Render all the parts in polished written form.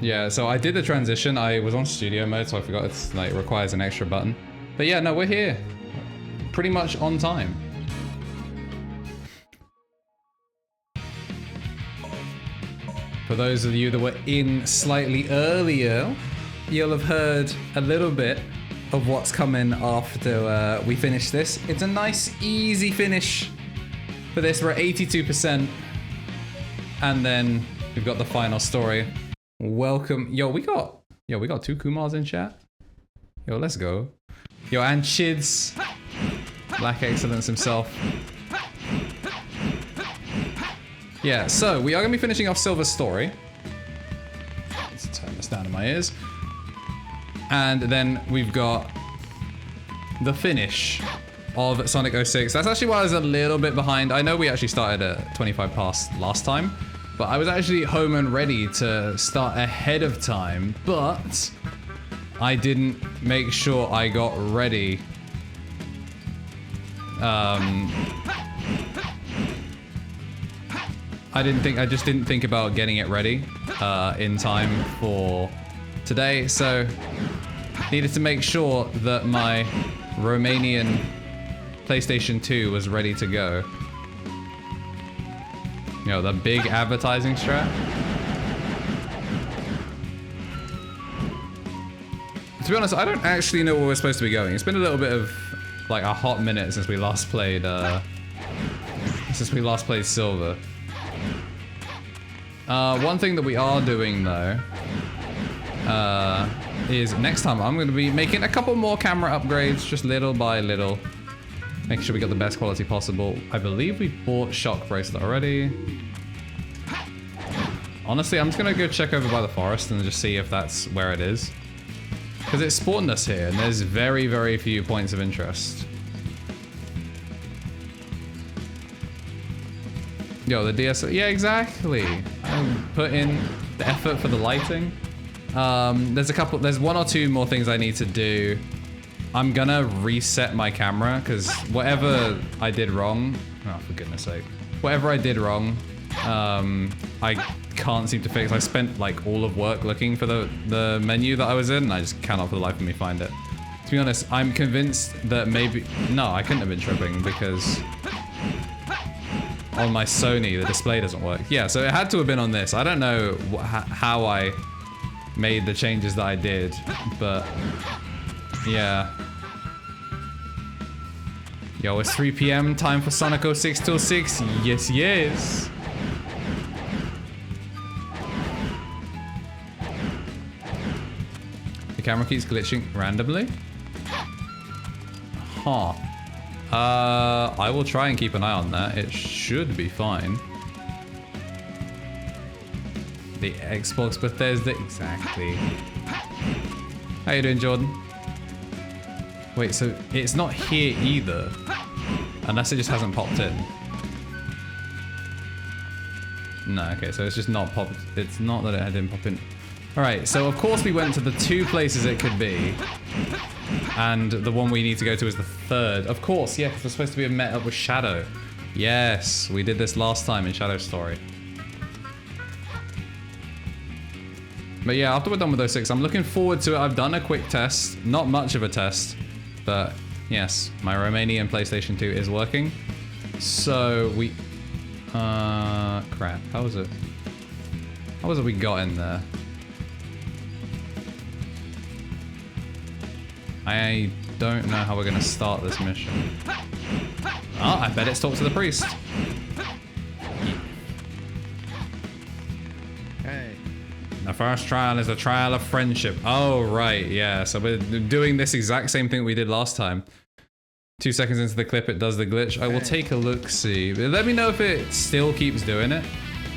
Yeah, so I did the transition. I was on studio mode, so I forgot it's like requires an extra button. But yeah, no, we're here. Pretty much on time. For those of you that were in slightly earlier, you'll have heard a little bit of what's coming after we finish this. It's a nice, easy finish for this. We're at 82%. And then we've got the final story. Welcome. Yo, we got 2 Kumars in chat. Yo, let's go. Yo, and Chids. Black Excellence himself. Yeah, so we are going to be finishing off Silver's story. Let's turn this down in my ears. And then we've got the finish of Sonic 06. That's actually why I was a little bit behind. I know we actually started at 25 past last time, but I was actually home and ready to start ahead of time, but I didn't make sure I got ready. I just didn't think about getting it ready in time for today, so needed to make sure that my Romanian PlayStation 2 was ready to go. You know, the big advertising strat. To be honest, I don't actually know where we're supposed to be going. It's been a little bit of like a hot minute since we last played Silver. One thing that we are doing though is next time I'm going to be making a couple more camera upgrades, just little by little. Make sure we got the best quality possible. I believe we bought Shock Bracelet already. Honestly, I'm just going to go check over by the forest and just see if that's where it is. Because it spawned us here and there's very, very few points of interest. Yo, the DSL, yeah, exactly. I put in the effort for the lighting. There's 1 or 2 more things I need to do. I'm gonna reset my camera because whatever I did wrong, oh for goodness sake, whatever I did wrong, I can't seem to fix. I spent like all of work looking for the menu that I was in and I just cannot for the life of me find it. To be honest, I'm convinced that maybe, no, I couldn't have been tripping because on my Sony, the display doesn't work. Yeah, so it had to have been on this. I don't know how I made the changes that I did, but yeah. Yo, it's 3 PM, time for Sonic 06 till 6. Yes, yes. The camera keeps glitching randomly? Huh. I will try and keep an eye on that. It should be fine. The Xbox Bethesda, exactly. How you doing, Jordan? Wait, so it's not here either, unless it just hasn't popped in. No, okay, so it's just not popped. It's not that it didn't pop in. All right, so of course we went to the 2 places it could be, and the one we need to go to is the 3rd. Of course, yeah, because we're supposed to be met up with Shadow. Yes, we did this last time in Shadow's story. But yeah, after we're done with 06, I'm looking forward to it. I've done a quick test, not much of a test, but yes, my Romanian PlayStation 2 is working. So we, crap, how was it? How was it we got in there? I don't know how we're gonna start this mission. Oh, I bet it's talk to the priest. Hey. The first trial is a trial of friendship. Oh, right, yeah. So we're doing this exact same thing we did last time. 2 seconds into the clip, it does the glitch. I will take a look, see. Let me know if it still keeps doing it.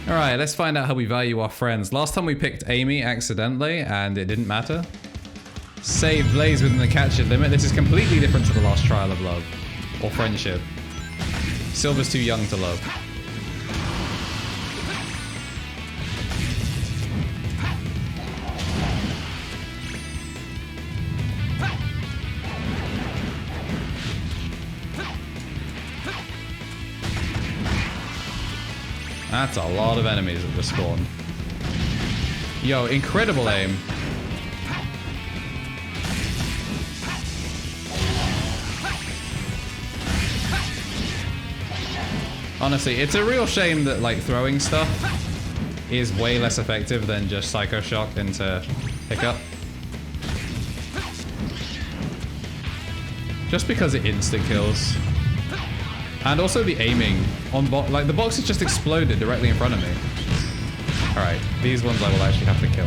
All right, let's find out how we value our friends. Last time we picked Amy accidentally, and it didn't matter. Save Blaze within the catch-it limit. This is completely different to the last trial of love. Or friendship. Silver's too young to love. That's a lot of enemies that just spawned. Yo, incredible aim. Honestly, it's a real shame that like throwing stuff is way less effective than just Psycho Shock into Hiccup. Just because it instant kills. And also the aiming on like the box has just exploded directly in front of me. Alright, these ones I will actually have to kill.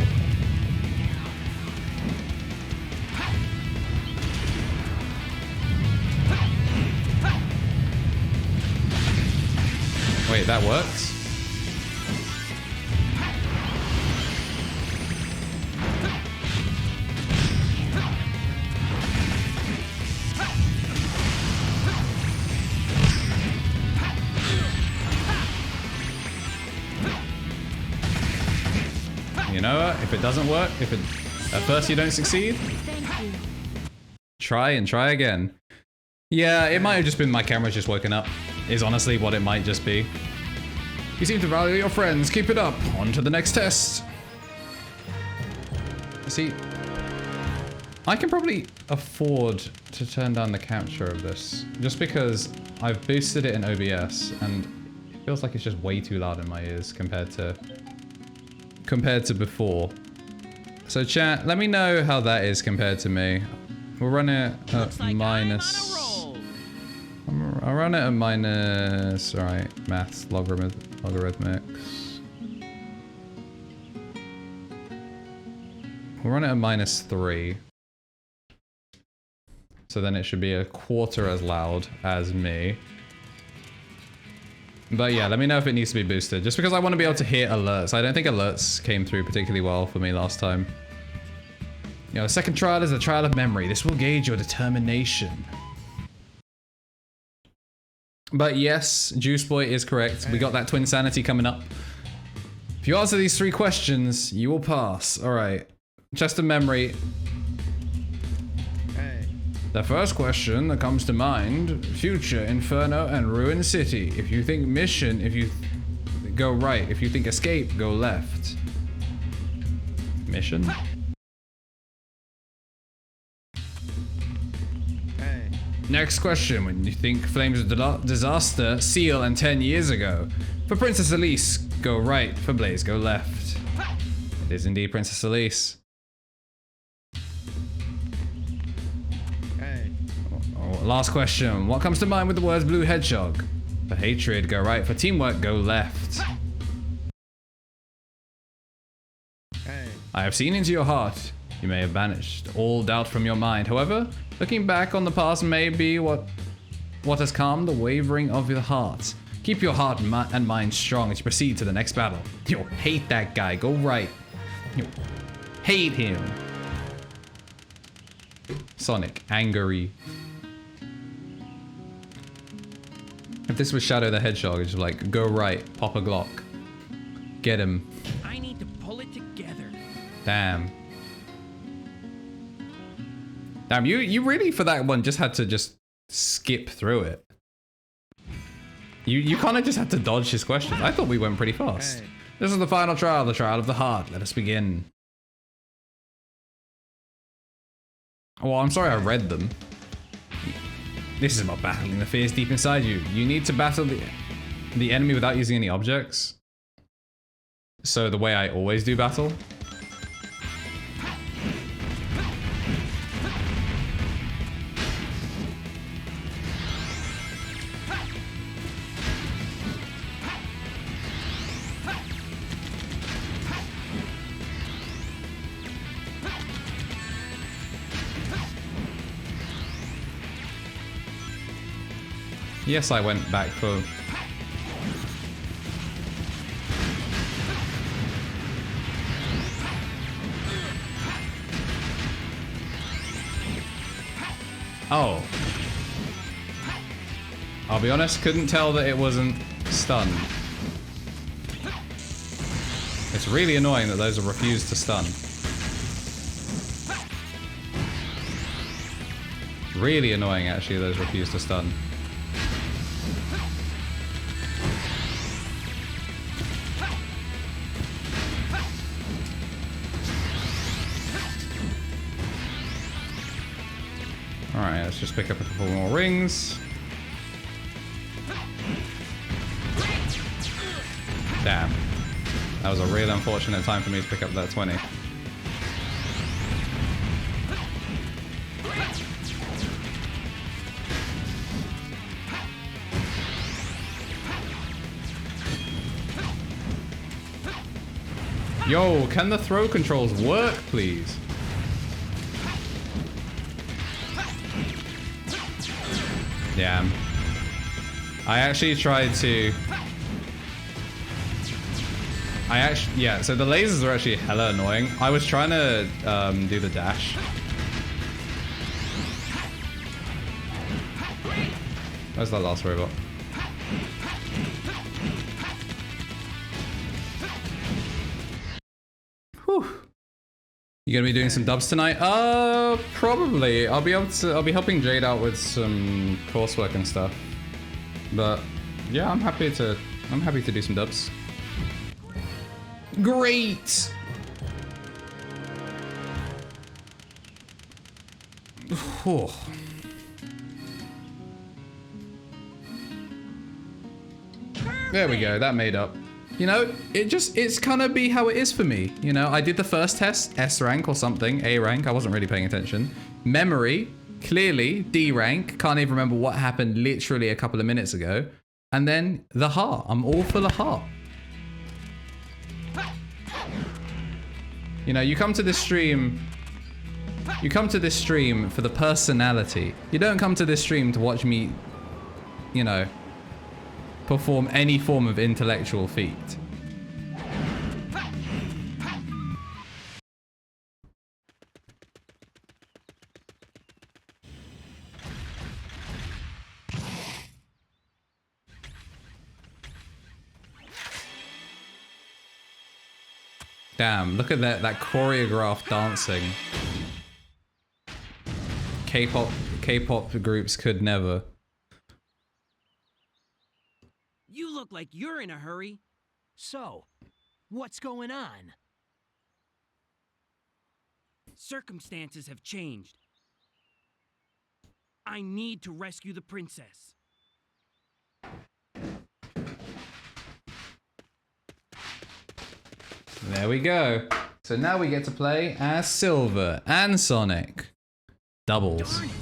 Wait, that works? You know what? If it doesn't work, if at first you don't succeed, try and try again. Yeah, it might have just been my camera's just woken up, is honestly what it might just be. You seem to value your friends. Keep it up. On to the next test. See, I can probably afford to turn down the capture of this, just because I've boosted it in OBS, and it feels like it's just way too loud in my ears compared to before. So chat, let me know how that is compared to me. We'll run it at minus... I'll run it at minus... Alright, maths, logarithmics. We'll run it at -3. So then it should be a quarter as loud as me. But yeah, let me know if it needs to be boosted. Just because I want to be able to hear alerts. I don't think alerts came through particularly well for me last time. You know, the second trial is a trial of memory. This will gauge your determination. But yes, Juice Boy is correct. We got that twin sanity coming up. If you answer these 3 questions, you will pass. Alright. Just a memory. The first question that comes to mind, future, inferno, and ruined city. If you think mission, if you go right. If you think escape, go left. Mission? Next question, when you think flames of disaster, seal, and 10 years ago. For Princess Elise, go right. For Blaze, go left. It is indeed Princess Elise. Last question. What comes to mind with the words blue hedgehog? For hatred, go right. For teamwork, go left. I have seen into your heart. You may have banished all doubt from your mind. However, looking back on the past may be what has calmed the wavering of your heart. Keep your heart and mind strong as you proceed to the next battle. You'll hate that guy. Go right. You'll hate him. Sonic, angry. If this was Shadow the Hedgehog, it's just like, go right, pop a Glock. Get him. I need to pull it together. Damn. Damn, you really, for that one, just had to just skip through it. You kind of just had to dodge his questions. I thought we went pretty fast. Hey. This is the final trial, the trial of the heart. Let us begin. Oh, I'm sorry I read them. This is about battling the fears deep inside you. You need to battle the enemy without using any objects. So the way I always do battle. Yes, I went back for... Oh. I'll be honest, couldn't tell that it wasn't stunned. It's really annoying that those are refused to stun. Really annoying, actually, those refused to stun. Alright, let's just pick up a couple more rings. Damn. That was a real unfortunate time for me to pick up that 20. Yo, can the throw controls work, please? Yeah. I actually tried to... yeah, so the lasers are actually hella annoying. I was trying to do the dash. Where's that last robot? Whew. You gonna be doing some dubs tonight? Probably. I'll be helping Jade out with some coursework and stuff. But yeah, I'm happy to do some dubs. Great! Whew. There we go, that made up. You know, it's gonna be how it is for me. You know, I did the first test, S rank or something, A rank, I wasn't really paying attention. Memory, clearly, D rank, can't even remember what happened literally a couple of minutes ago. And then the heart, I'm all for the heart. You know, you come to this stream for the personality. You don't come to this stream to watch me, you know, perform any form of intellectual feat. Damn, look at that choreographed dancing. K-pop groups could never. You look like you're in a hurry. So, what's going on? Circumstances have changed. I need to rescue the princess. There we go. So now we get to play as Silver and Sonic. Doubles. Darn it!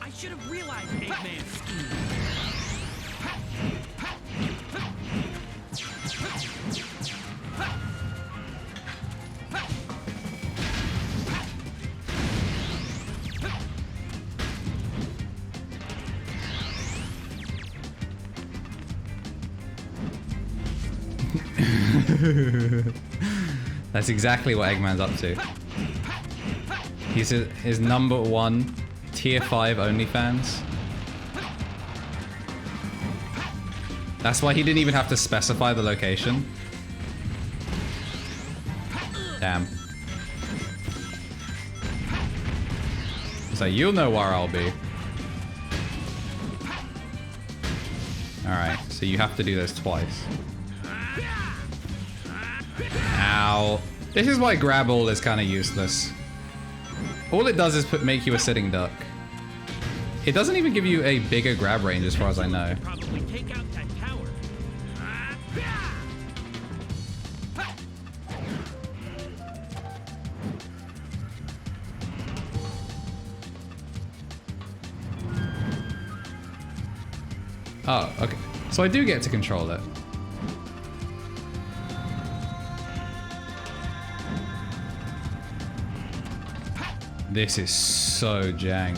I should have realized Eggman's scheme. That's exactly what Eggman's up to. He's his #1 tier 5 OnlyFans. That's why he didn't even have to specify the location. Damn. So you'll know where I'll be. Alright, so you have to do this twice. Ow. This is why grab all is kind of useless. All it does is make you a sitting duck. It doesn't even give you a bigger grab range as far as I know. Probably take out that tower. Oh, okay. So I do get to control it. This is so jank.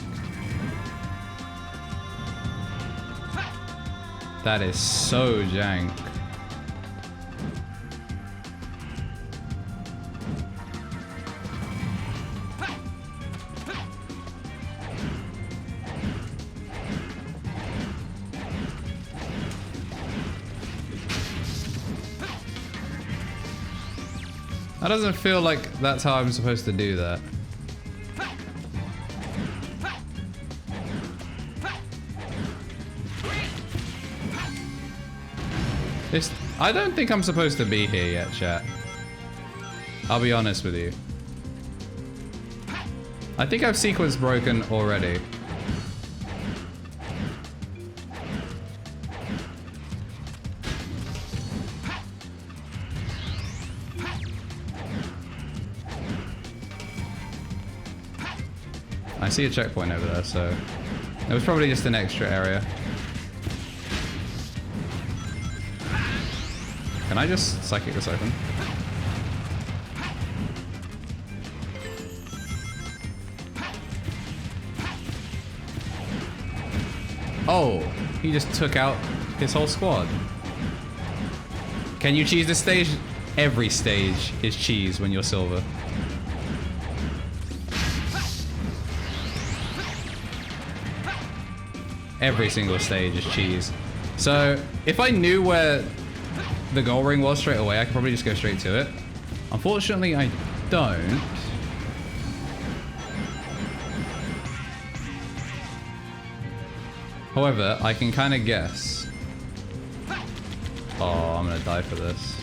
That is so jank. That doesn't feel like that's how I'm supposed to do that. I don't think I'm supposed to be here yet, chat. I'll be honest with you. I think I've sequence broken already. I see a checkpoint over there, so it was probably just an extra area. Can I just psychic this open? Oh, he just took out his whole squad. Can you cheese this stage? Every stage is cheese when you're silver. Every single stage is cheese. So if I knew where the goal ring was straight away, I could probably just go straight to it. Unfortunately, I don't. However, I can kind of guess. Oh, I'm gonna die for this.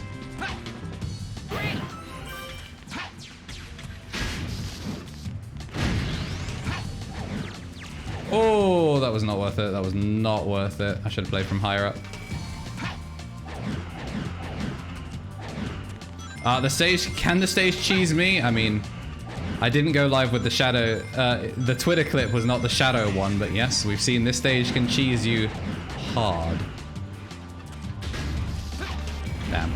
Oh, that was not worth it. That was not worth it. I should have played from higher up. The stage, can the stage cheese me? I mean, I didn't go live with the shadow. The Twitter clip was not the shadow one, but yes, we've seen this stage can cheese you hard. Damn.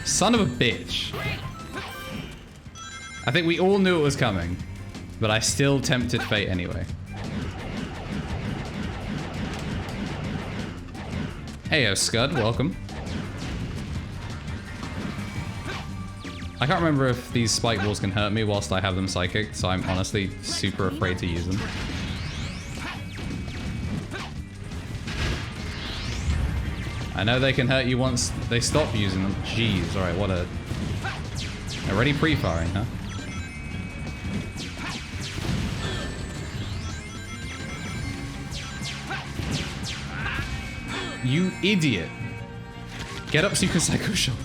Son of a bitch. I think we all knew it was coming, but I still tempted fate anyway. Heyo, Scud, welcome. I can't remember if these spike balls can hurt me whilst I have them psychic, so I'm honestly super afraid to use them. I know they can hurt you once they stop using them. Jeez, alright, what a... Already pre-firing, huh? You idiot. Get up so you can Psycho Shock.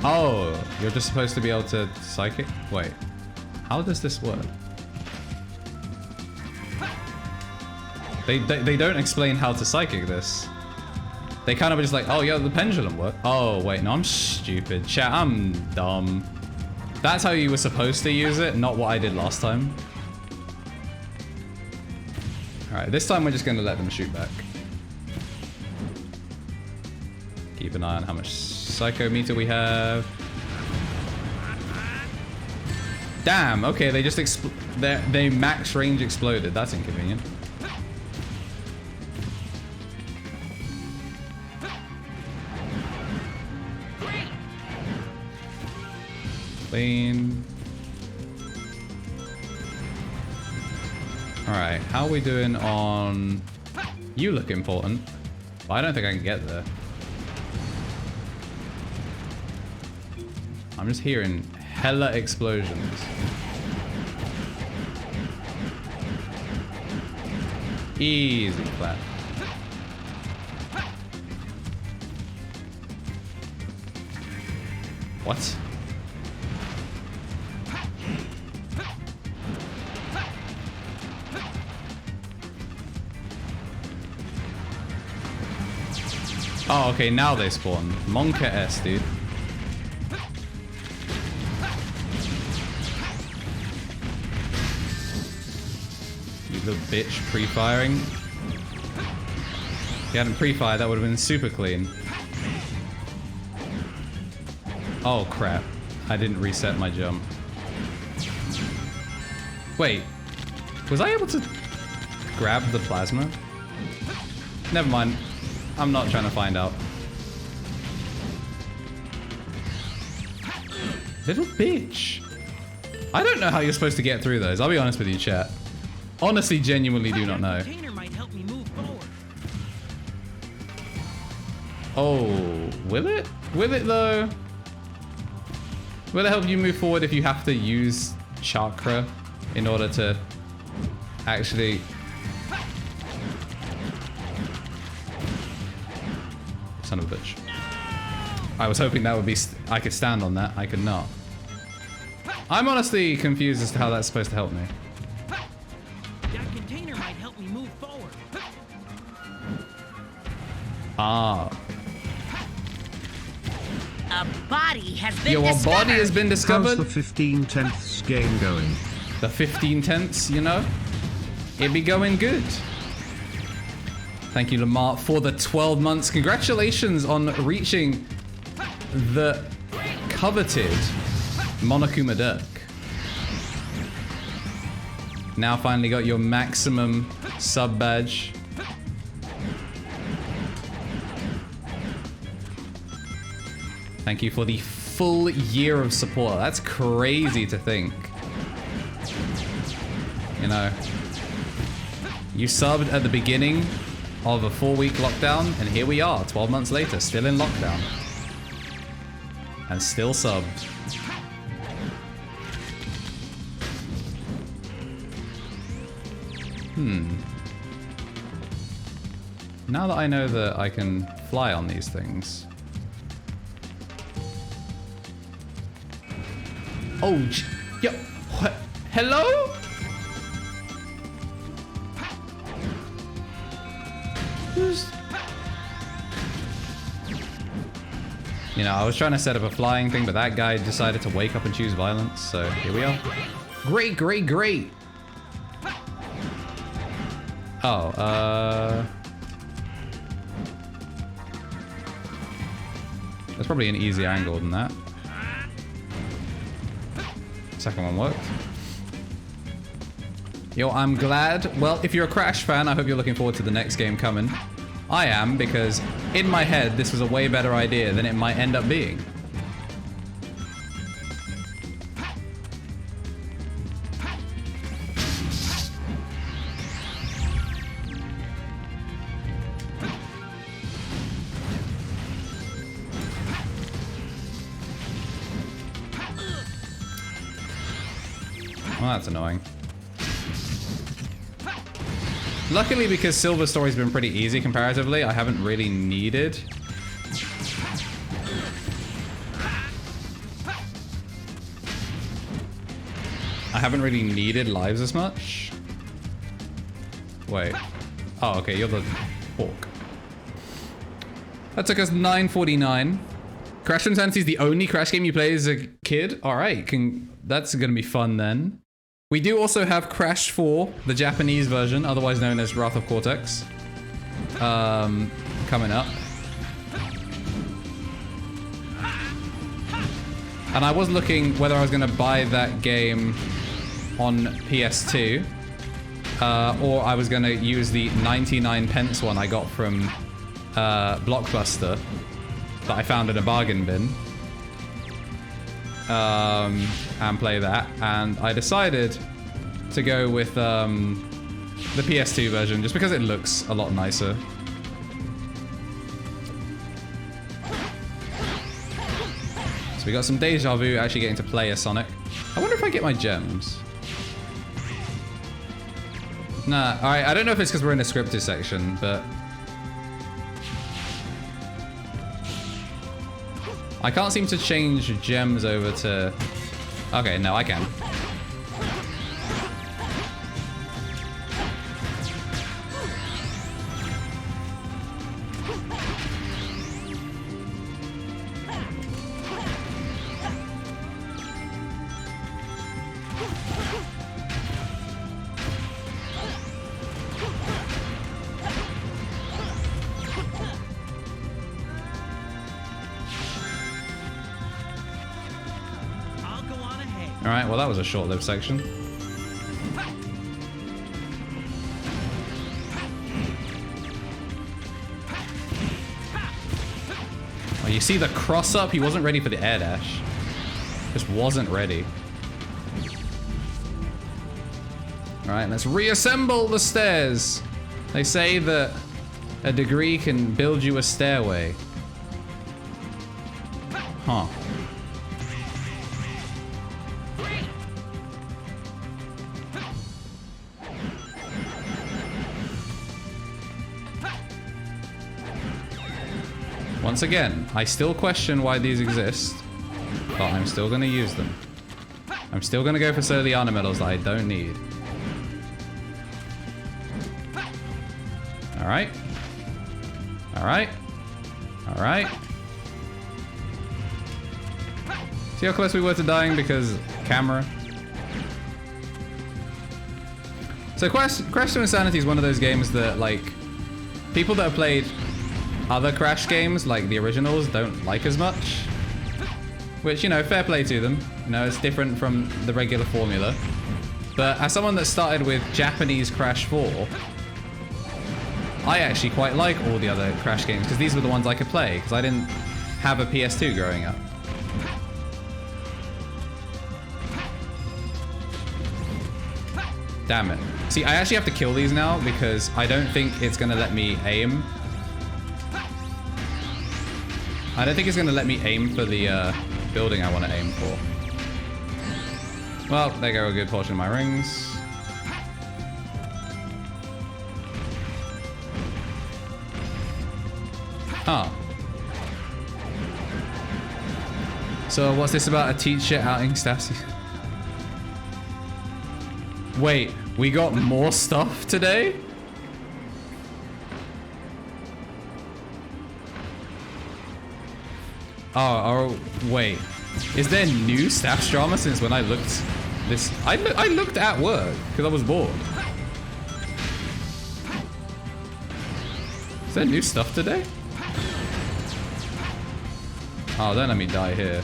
Oh, you're just supposed to be able to psychic? Wait, how does this work? They don't explain how to psychic this. They kind of just like, oh yeah, the pendulum work. Oh wait, no, I'm stupid. Chat, I'm dumb. That's how you were supposed to use it, not what I did last time. Alright, this time we're just gonna let them shoot back. Keep an eye on how much psycho meter we have. Damn, okay, they just they max range exploded. That's inconvenient. Clean. Alright, how are we doing on... You look important. But I don't think I can get there. I'm just hearing hella explosions. Easy clap. What? Oh, okay, now they spawn. Monka S, dude. You little bitch, pre-firing. If you hadn't pre-fired, that would have been super clean. Oh, crap. I didn't reset my jump. Wait. Was I able to grab the plasma? Never mind. I'm not trying to find out. Little bitch. I don't know how you're supposed to get through those. I'll be honest with you, chat. Honestly, genuinely do not know. Oh, will it? Will it though? Will it help you move forward if you have to use chakra in order to actually... Son of a bitch. I was hoping that would be... I could stand on that. I could not. I'm honestly confused as to how that's supposed to help me. That container might help me move forward. Ah. A body has been Your discovered. body has been discovered. How's the 15/10ths game going? The 15/10ths, you know? It be going good. Thank you, Lamar, for the 12 months. Congratulations on reaching the coveted Monokuma Dirk. Now finally got your maximum sub badge. Thank you for the full year of support. That's crazy to think. You know, you subbed at the beginning of a 4-week lockdown, and here we are, 12 months later, still in lockdown. And still subbed. Now that I know that I can fly on these things. Oh, yo, what? Hello? Who's... You know, I was trying to set up a flying thing, but that guy decided to wake up and choose violence, so here we are. Great, great, great! Oh, there's probably an easier angle than that. Second one worked. Yo, I'm glad. Well, if you're a Crash fan, I hope you're looking forward to the next game coming. I am, because in my head, this was a way better idea than it might end up being. Well, that's annoying. Luckily, because Silver Story's been pretty easy comparatively, I haven't really needed... lives as much. Wait. Oh, okay, you're the hawk. That took us 9:49. Crash Insanity is the only Crash game you play as a kid? Alright, that's gonna be fun then. We do also have Crash 4, the Japanese version, otherwise known as Wrath of Cortex, coming up. And I was looking whether I was going to buy that game on PS2, or I was going to use the 99p one I got from Blockbuster that I found in a bargain bin. And play that, and I decided to go with the PS2 version just because it looks a lot nicer. So we got some deja vu actually getting to play as Sonic. I wonder if I get my gems. Nah, alright, I don't know if it's because we're in a scripted section, but I can't seem to change gems over to... Okay, no, I can. Alright, well that was a short-lived section. Oh, you see the cross-up? He wasn't ready for the air dash. Just wasn't ready. Alright, let's reassemble the stairs. They say that a degree can build you a stairway. Huh. Once again, I still question why these exist, but I'm still going to use them. I'm still going to go for Soliana medals that I don't need. Alright. Alright. Alright. See how close we were to dying because camera? So Crash to Insanity is one of those games that, like, people that have played other Crash games, like the originals, don't like as much. Which, you know, fair play to them. You know, it's different from the regular formula. But as someone that started with Japanese Crash 4, I actually quite like all the other Crash games because these were the ones I could play because I didn't have a PS2 growing up. Damn it. See, I actually have to kill these now because I don't think it's going to let me aim. I don't think it's going to let me aim for the building I want to aim for. Well, there go a good portion of my rings. Huh. So what's this about a teacher outing Stassi? Wait, we got more stuff today? Oh, wait. Is there new staff drama since when I looked this? I looked at work because I was bored. Is there new stuff today? Oh, don't let me die here.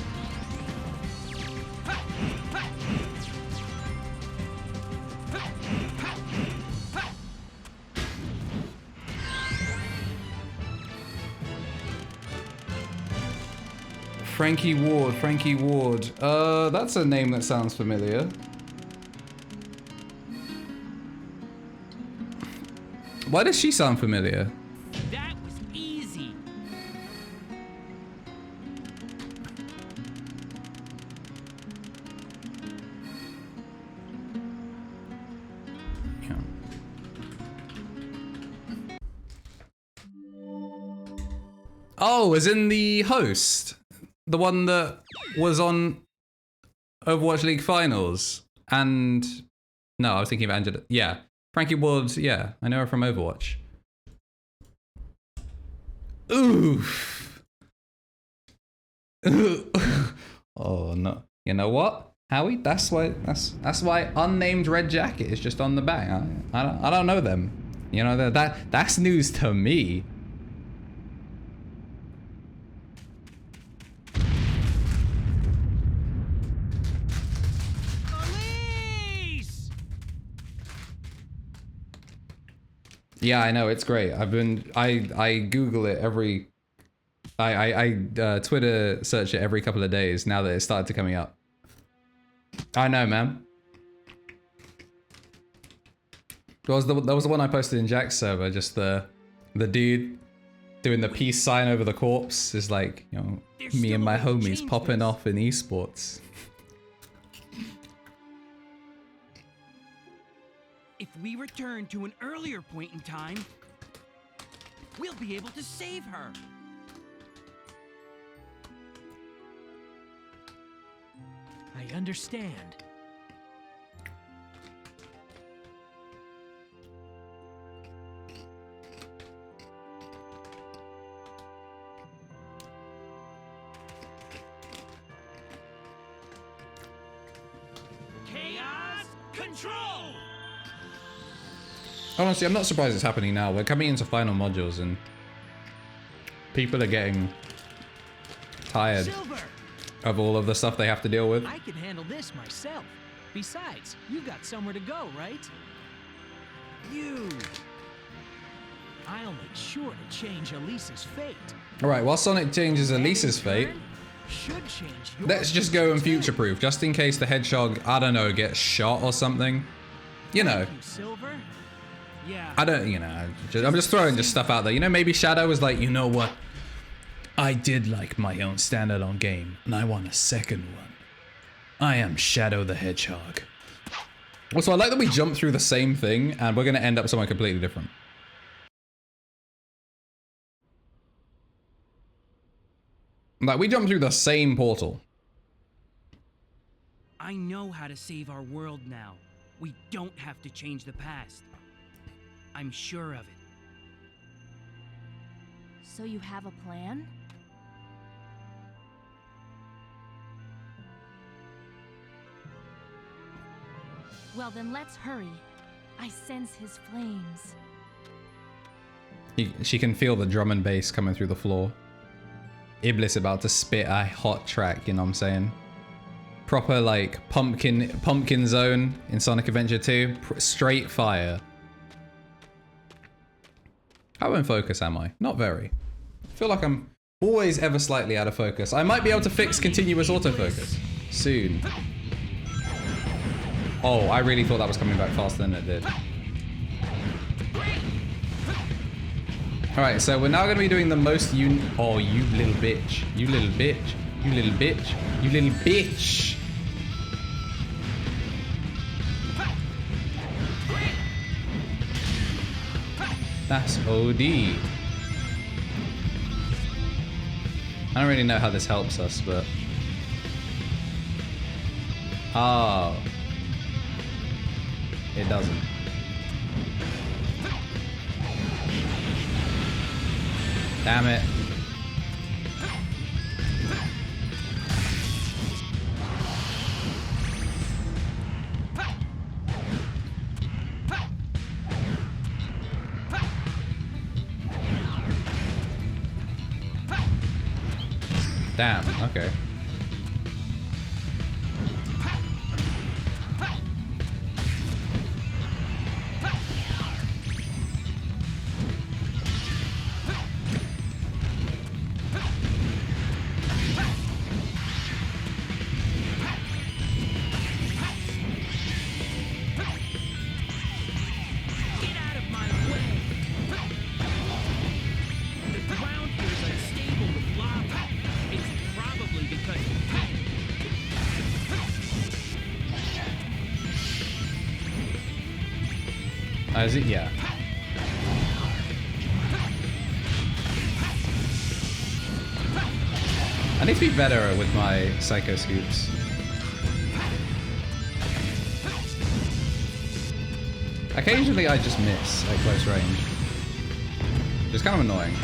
Frankie Ward, Frankie Ward. That's a name that sounds familiar. Why does she sound familiar? That was easy. Yeah. Oh, as in the host? The one that was on Overwatch League Finals. And no, I was thinking of Angela. Yeah. Frankie Ward, yeah. I know her from Overwatch. Oof. Oh no. You know what, Howie? That's why unnamed red jacket is just on the back. I don't know them. You know, that's news to me. Yeah, I know, it's great. I Google it every, I Twitter search it every couple of days now that it started to coming up. I know, man. That was the one I posted in Jack's server, just the dude doing the peace sign over the corpse is like, you know, me and my homies popping off in esports. If we return to an earlier point in time, we'll be able to save her. I understand. Chaos control! Honestly, I'm not surprised it's happening now. We're coming into final modules and people are getting tired of all of the stuff they have to deal with. I can handle this myself. Besides, you got somewhere to go, right? I'll make sure to change Elisa's fate. Alright, while Sonic changes Elisa's fate, should change yours. let's just go and future-proof, just in case the hedgehog, I don't know, gets shot or something. You know. Silver? Yeah. I don't, you know, I'm just throwing just stuff out there. You know, maybe Shadow was like, you know what? I did like my own standalone game, and I want a second one. I am Shadow the Hedgehog. Also, I like that we jump through the same thing, and we're going to end up somewhere completely different. Like, we jumped through the same portal. I know how to save our world now. We don't have to change the past. I'm sure of it. So you have a plan? Well, then let's hurry. I sense his flames. She can feel the drum and bass coming through the floor. Iblis about to spit a hot track, you know what I'm saying? Proper like pumpkin zone in Sonic Adventure 2. Straight fire. How in focus am I? Not very. I feel like I'm always ever slightly out of focus. I might be able to fix continuous autofocus soon. Oh, I really thought that was coming back faster than it did. Alright, so we're now going to be doing the most Oh, you little bitch. You little bitch. You little bitch. You little bitch. That's OD. I don't really know how this helps us, but... Oh. It doesn't. Damn it. Damn, okay. Is it? Yeah. I need to be better with my psycho scoops. Occasionally I just miss at close range. It's kind of annoying.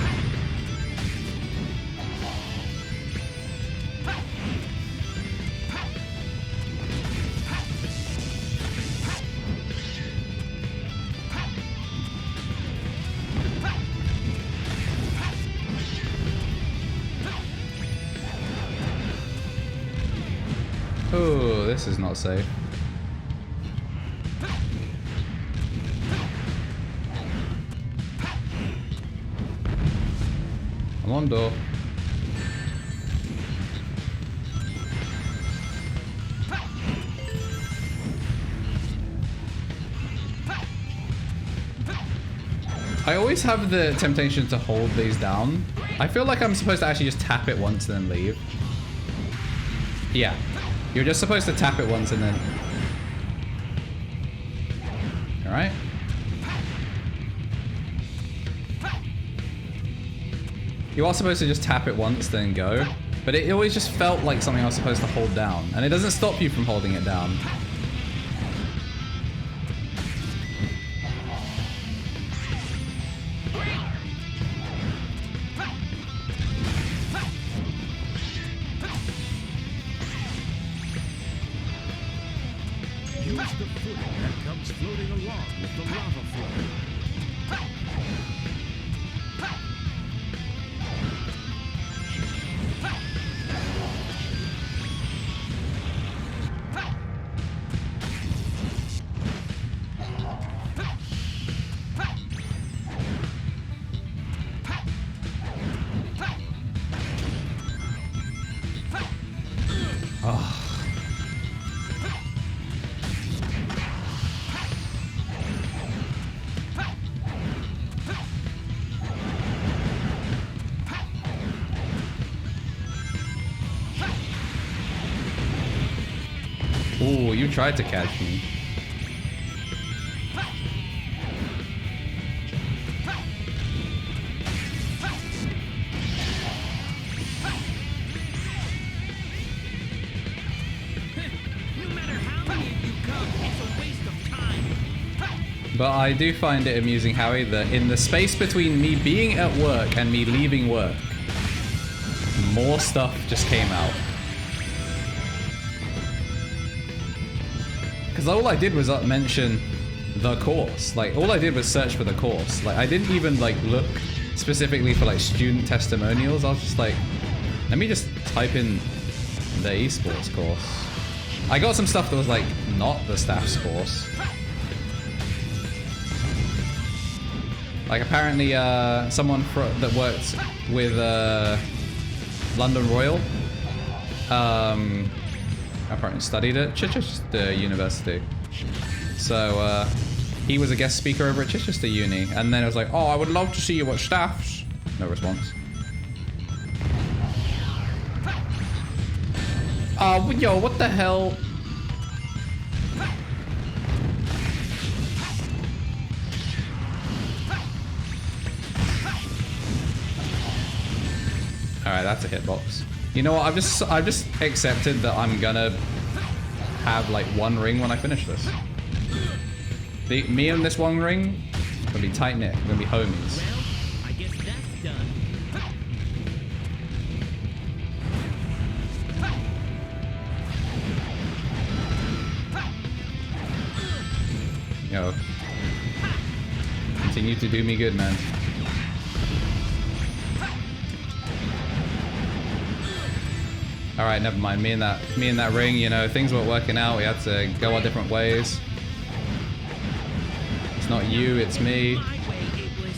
Oh, this is not safe. I'm on door. I always have the temptation to hold these down. I feel like I'm supposed to actually just tap it once and then leave. Yeah. You're just supposed to tap it once and then... Alright. You are supposed to just tap it once, then go. But it always just felt like something I was supposed to hold down. And it doesn't stop you from holding it down. Use the footing that comes floating along with the lava flow. Ooh, you tried to catch me. But I do find it amusing, Howie, that in the space between me being at work and me leaving work, more stuff just came out. Because all I did was mention the course. Like, all I did was search for the course. Like, I didn't even, like, look specifically for, like, student testimonials. I was just like, let me just type in the esports course. I got some stuff that was, like, not the staff's course. Like, apparently, someone that worked with London Royal apparently studied at Chichester University. So, he was a guest speaker over at Chichester Uni. And then it was like, oh, I would love to see you at staff's. No response. Oh, yo, what the hell? Alright, that's a hitbox. You know what? I've just accepted that I'm gonna have like one ring when I finish this. Me and this one ring gonna be tight knit. We're gonna be homies. Well, I guess that's done. Yo, continue to do me good, man. All right, never mind. Me and that ring, you know, things weren't working out. We had to go our different ways. It's not you, it's me. My way, it was.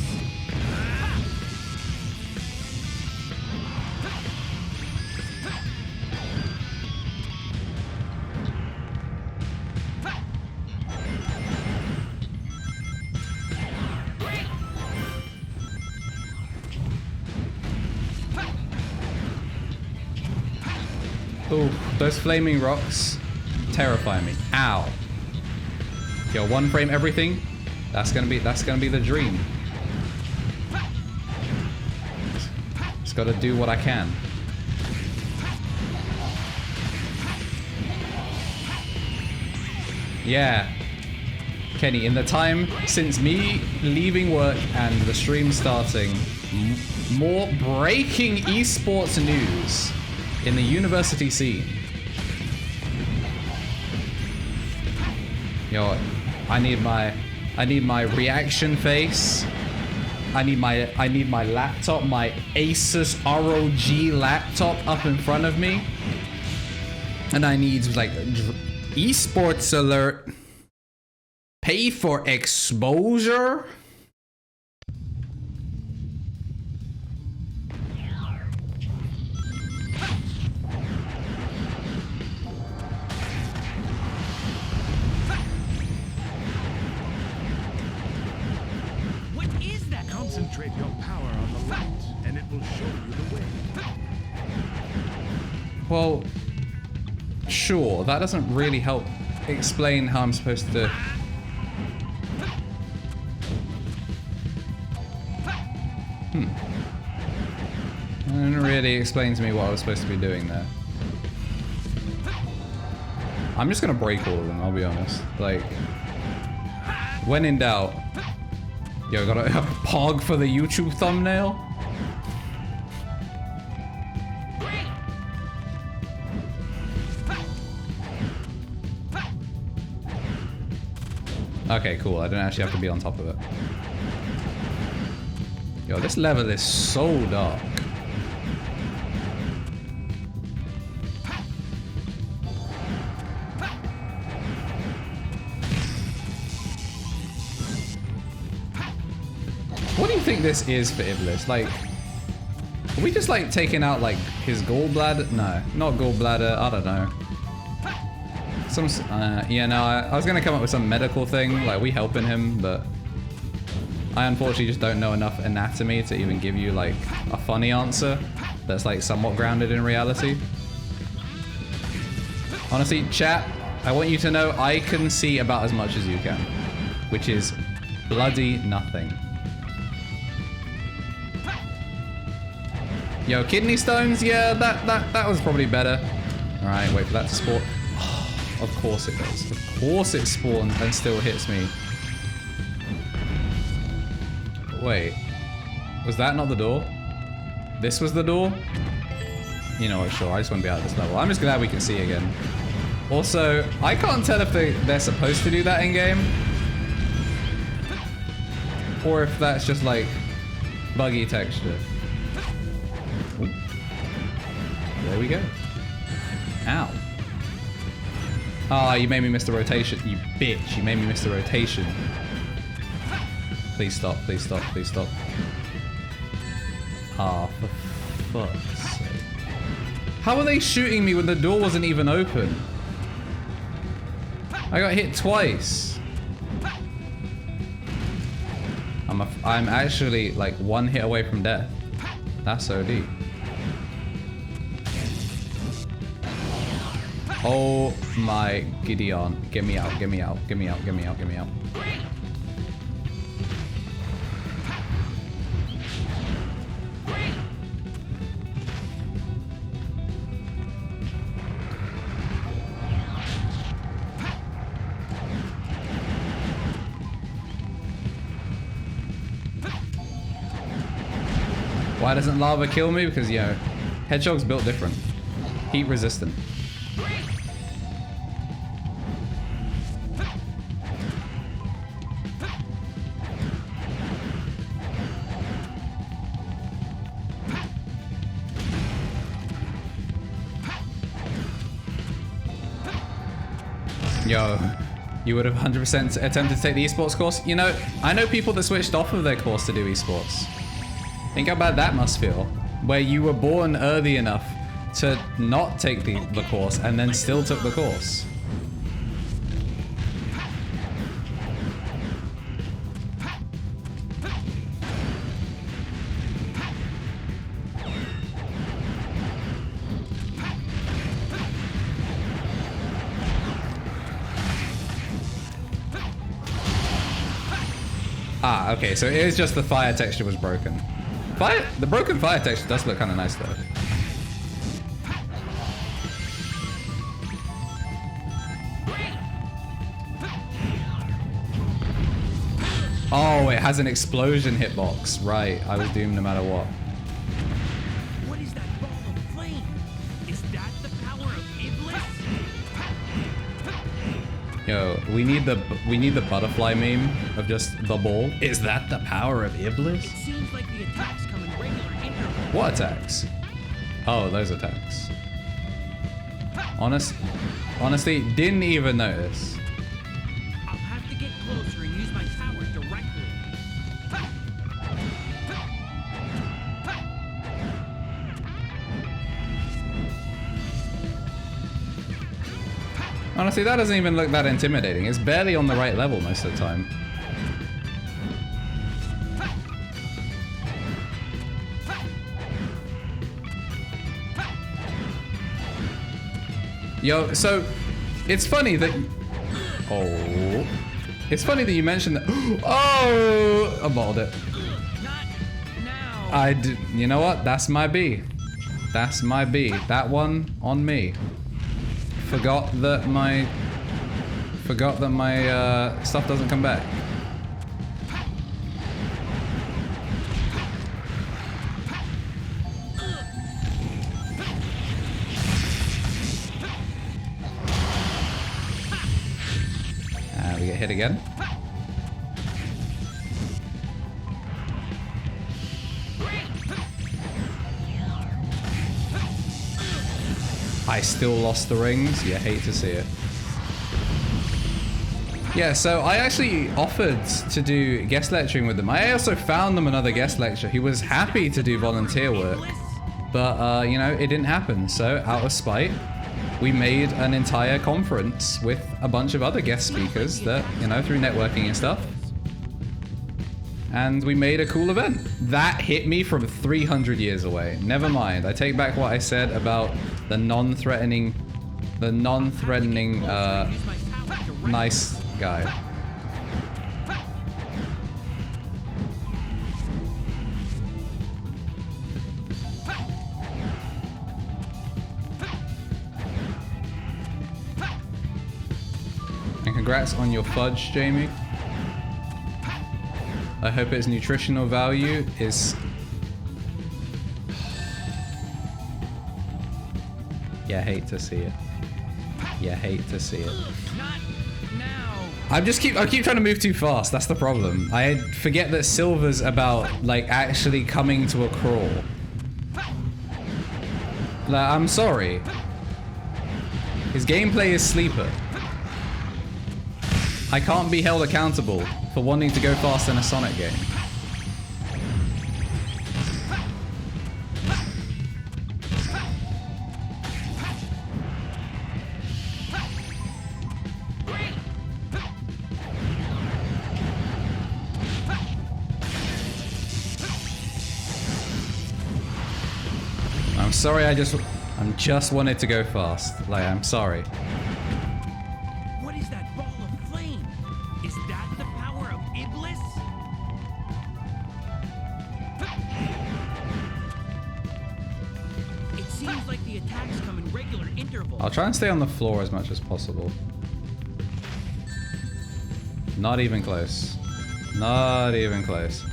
Ooh, those flaming rocks terrify me. Ow. Yo, one frame everything. That's gonna be the dream. Just gotta do what I can. Yeah. Kenny, in the time since me leaving work and the stream starting, more breaking esports news in the university scene. Yo, I need my reaction face. I need my laptop, my Asus ROG laptop up in front of me. And I need like esports alert. Pay for exposure. Concentrate your power on the light, and it will show you the way. Well, sure, that doesn't really help explain how I'm supposed to... It didn't really explain to me what I was supposed to be doing there. I'm just gonna break all of them, I'll be honest. Like, when in doubt... Yo, got a pog for the YouTube thumbnail? Okay, cool. I don't actually have to be on top of it. Yo, this level is so dark. What do you think this is for Iblis? Like, are we just like taking out like his gallbladder? No, not gallbladder. I don't know. Yeah, no, I was gonna come up with some medical thing, like we helping him, but I unfortunately just don't know enough anatomy to even give you like a funny answer that's like somewhat grounded in reality. Honestly, chat, I want you to know I can see about as much as you can, which is bloody nothing. Yo, kidney stones? Yeah, that was probably better. All right, wait for that to spawn. Oh, of course it does. Of course it spawns and still hits me. Wait. Was that not the door? This was the door? You know what, sure. I just want to be out of this level. I'm just glad we can see again. Also, I can't tell if they're supposed to do that in game, or if that's just like buggy texture. Ooh. There we go. Ow. Ah, you made me miss the rotation. You bitch. You made me miss the rotation. Please stop. Please stop. Please stop. Ah, for fuck's sake. How are they shooting me when the door wasn't even open? I got hit twice. I'm actually like one hit away from death. That's OD. Oh my Gideon. Get me out, get me out, get me out, get me out, get me out. Why doesn't lava kill me? Because, you know, hedgehogs built different. Heat resistant. Yo, you would have 100% attempted to take the esports course? You know, I know people that switched off of their course to do esports. Think how bad that must feel, where you were born early enough to not take the course and then still took the course. Ah, okay, so it is just the fire texture was broken. The broken fire texture does look kind of nice though. Oh, it has an explosion hitbox. Right, I was doomed no matter what. What is that ball of flame? Is that the power of Iblis? Yo, we need the butterfly meme of just the ball. Is that the power of Iblis? It seems like the attacks come in regular intervals. What attacks? Oh, those attacks. Honestly, didn't even notice. I'll have to get closer and use my power directly. Honestly, that doesn't even look that intimidating. It's barely on the right level most of the time. Yo, so it's funny that it's funny that you mentioned that. Oh, I balled it. Not now. You know what? That's my B. That's my B. That one on me. Forgot that my stuff doesn't come back. We get hit again. I still lost the rings. You hate to see it. Yeah, so I actually offered to do guest lecturing with them. I also found them another guest lecture. He was happy to do volunteer work, but you know, it didn't happen. So out of spite, we made an entire conference with a bunch of other guest speakers that, you know, through networking and stuff. And we made a cool event. That hit me from 300 years away. Never mind. I take back what I said about the non-threatening, nice guy. And congrats on your fudge, Jamie. I hope its nutritional value is... Yeah, hate to see it. Yeah, hate to see it. Not now. I keep trying to move too fast. That's the problem. I forget that Silver's about like actually coming to a crawl. Like, I'm sorry. His gameplay is sleeper. I can't be held accountable for wanting to go fast in a Sonic game. I'm sorry, I just wanted to go fast. Like, I'm sorry. What is that ball of flame? Is that the power of Iblis? It seems like the attacks come in regular intervals. I'll try and stay on the floor as much as possible. Not even close. Not even close.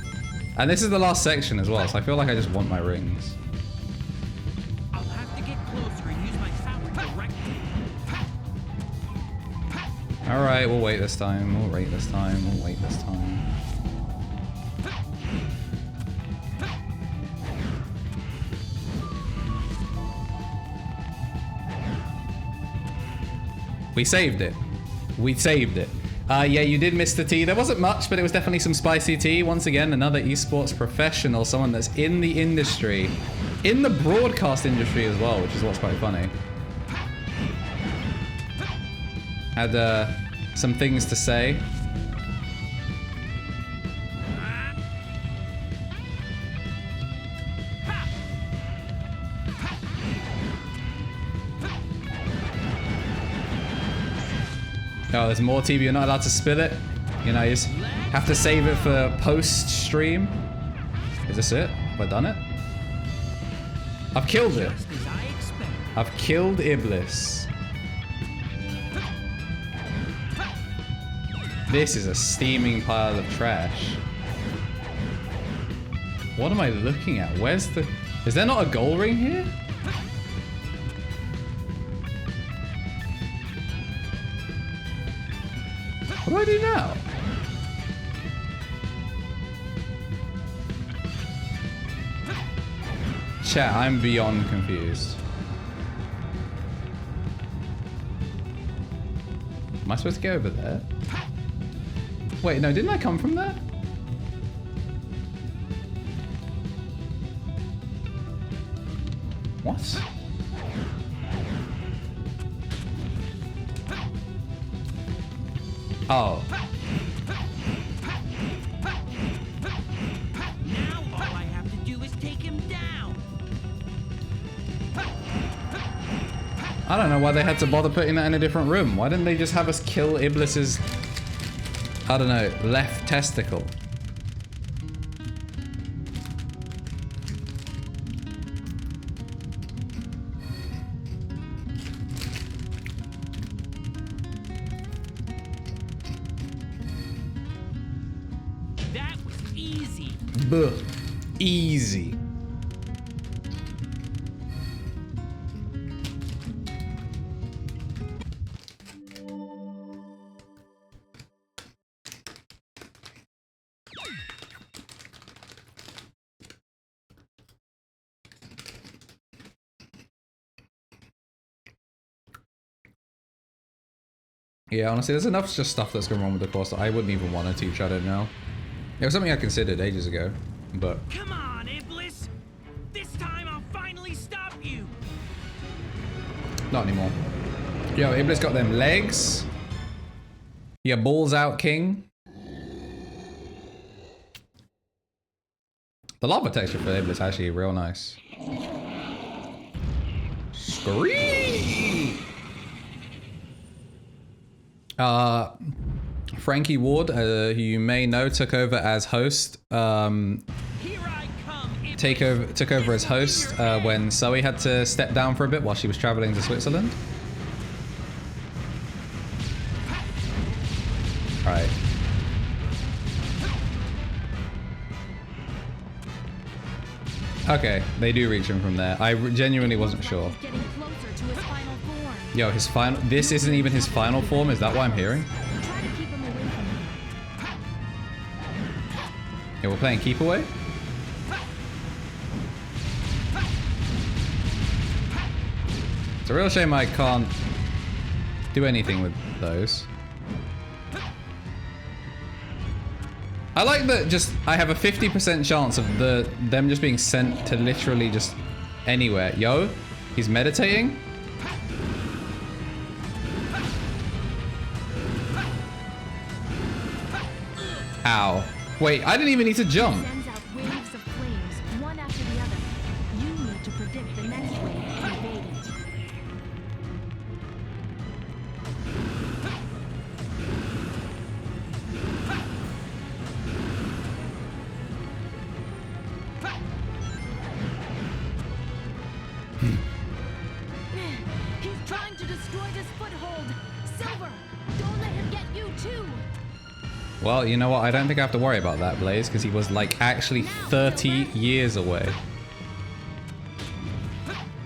And this is the last section as well, so I feel like I just want my rings. I'll have to get closer and use my power directly. Alright, we'll wait this time. We'll wait this time. We'll wait this time. We saved it. We saved it. Yeah, you did miss the tea. There wasn't much, but it was definitely some spicy tea. Once again, another esports professional, someone that's in the industry, in the broadcast industry as well, which is what's quite funny. Had some things to say. Oh, there's more tea, but you're not allowed to spill it. You know, you just have to save it for post-stream. Is this it? Have I done it? I've killed it. Just as I expected. I've killed Iblis. This is a steaming pile of trash. What am I looking at? Where's the... Is there not a goal ring here? What do I do now? Chat, I'm beyond confused. Am I supposed to go over there? Wait, no, didn't I come from there? What? Oh. Now all I have to do is take him down. I don't know why they had to bother putting that in a different room. Why didn't they just have us kill Iblis's, I don't know, left testicle? That was easy. Buh. Easy. Yeah, honestly, there's enough just stuff that's going wrong with the course that I wouldn't even want to teach, I don't know. It was something I considered ages ago, but... Come on, Iblis. This time I'll finally stop you. Not anymore. Yo, Iblis got them legs. Yeah, balls out, king. The lava texture for Iblis is actually real nice. Scream! Frankie Ward, who you may know, took over as host. Here I come, Iblis. Took over as host when Zoe had to step down for a bit while she was traveling to Switzerland. All right. Okay, they do reach him from there. I genuinely wasn't sure. He's getting closer to his final form. Yo, his final... This isn't even his final form? Is that what I'm hearing? Try to keep him away from me. Yeah, we're playing keep away? It's a real shame I can't do anything with those. I like that just I have a 50% chance of them just being sent to literally just anywhere. Yo, he's meditating. Ow. Wait, I didn't even need to jump. Sends out waves of flames, one after the other. You need to predict the next wave and evade it. He's trying to destroy this foothold. Silver, don't let him get you too. Well, you know what? I don't think I have to worry about that, Blaze, because he was like actually 30 years away.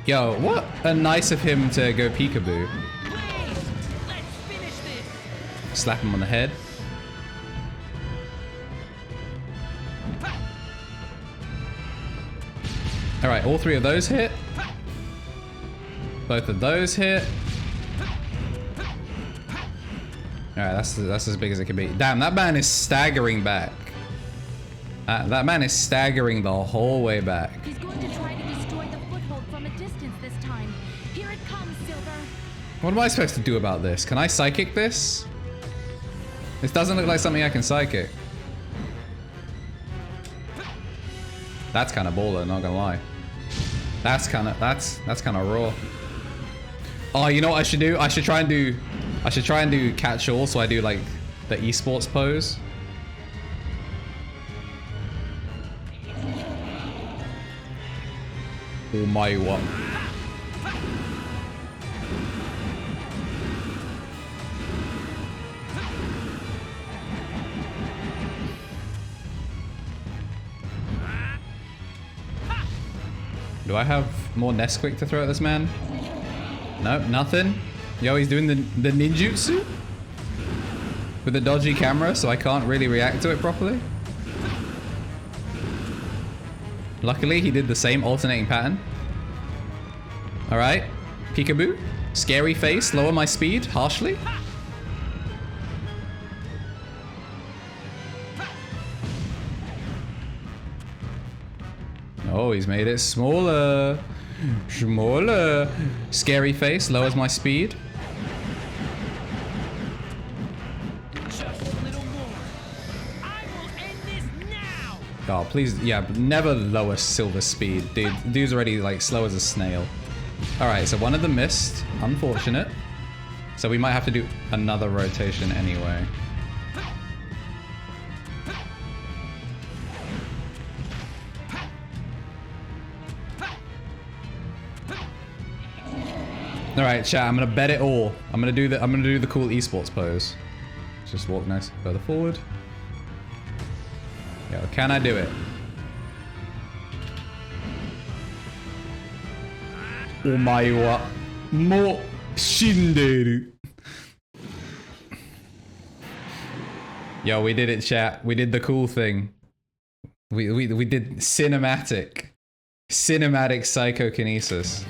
Yo, what a nice of him to go peekaboo. Let's finish this. Slap him on the head. Alright, all three of those hit. Both of those hit. Alright, that's as big as it can be. Damn, that man is staggering back. That man is staggering the whole way back. He's going to try to destroy the foothold from a distance this time. Here it comes, Silver. What am I supposed to do about this? Can I psychic this? This doesn't look like something I can psychic. That's kind of baller, not gonna lie. That's kind of raw. Oh, you know what I should do? I should try and do catch all, so I do like the esports pose. Oh my one. Do I have more Nesquik to throw at this man? Nope, nothing. Yo, he's doing the ninjutsu with a dodgy camera, so I can't really react to it properly. Luckily, he did the same alternating pattern. All right, peekaboo, scary face, lower my speed harshly. Oh, he's made it smaller. Smaller. Scary face, lowers my speed. Just a little more. I will end this now. Oh, please, yeah, never lower Silver speed. Dude's already like slow as a snail. All right, so one of them missed. Unfortunate. So we might have to do another rotation anyway. All right, chat. I'm gonna bet it all. I'm gonna do the cool esports pose. Just walk nice further forward. Yo, can I do it? Omae wa mo shinderu. Yo, we did it, chat. We did the cool thing. We did cinematic psychokinesis.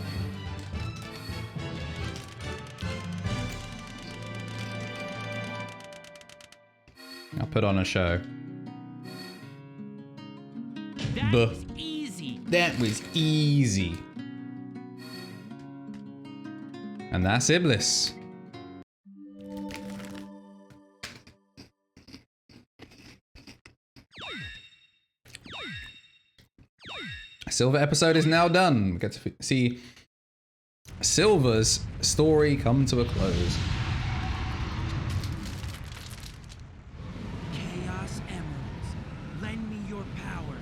I'll put on a show. That was easy. That was easy. And that's Iblis. Silver episode is now done. We get to see Silver's story come to a close. Chaos Emeralds, lend me your power.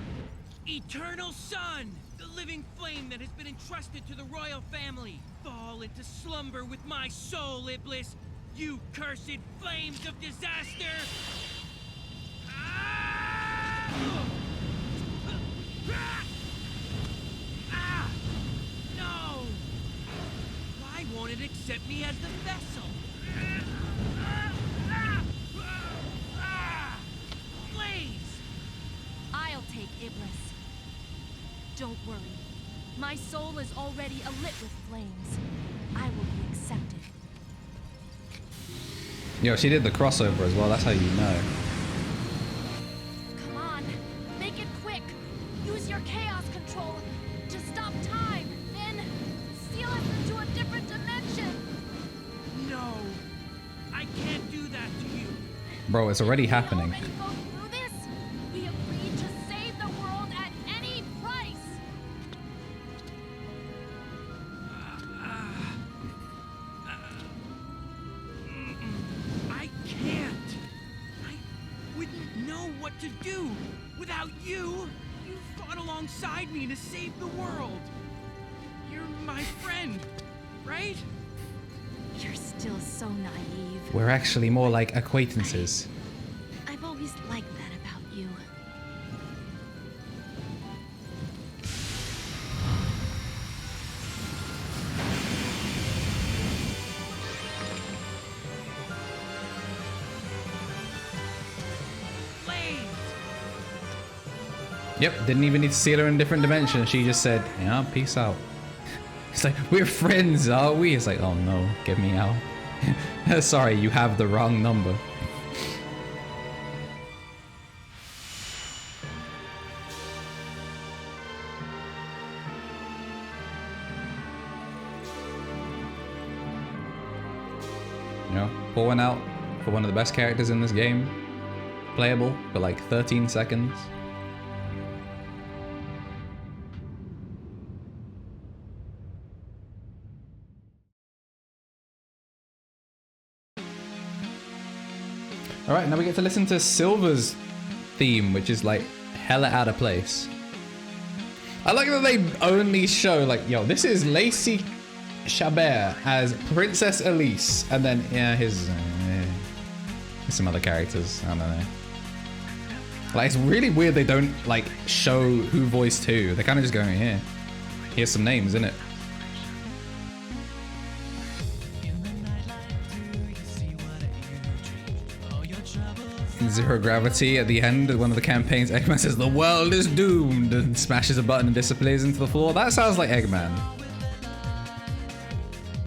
Eternal Sun, the living flame that has been entrusted to the royal family. Fall into slumber with my soul, Iblis. You cursed flames of disaster. Ah! accept me as the vessel. Blaze! I'll take Iblis. Don't worry. My soul is already alit with flames. I will be accepted. Yo, she did the crossover as well. That's how you know. Come on. Make it quick. Use your chaos control to stop time. Then seal us into a different dimension. No, I can't do that to you. Bro, it's already happening. We already go through this. We agreed to save the world at any price. I can't. I wouldn't know what to do without you. You fought alongside me to save the world. You're my friend, right? You're still so naive. We're actually more like acquaintances. I've always liked that about you. Blaze! Yep, didn't even need to seal her in a different dimension. She just said, yeah, peace out. It's like, we're friends, are we? It's like, oh no, get me out. Sorry, you have the wrong number. You know, pour one out for one of the best characters in this game. Playable for like 13 seconds. Alright, now we get to listen to Silver's theme, which is like hella out of place. I like that they only show like, yo, this is Lacey Chabert as Princess Elise, and then yeah, here's some other characters. I don't know. Like, it's really weird they don't like show who voiced who. They're kind of just going, here. Here's some names, innit? Zero Gravity at the end of one of the campaigns, Eggman says the world is doomed and smashes a button and disappears into the floor. That sounds like Eggman.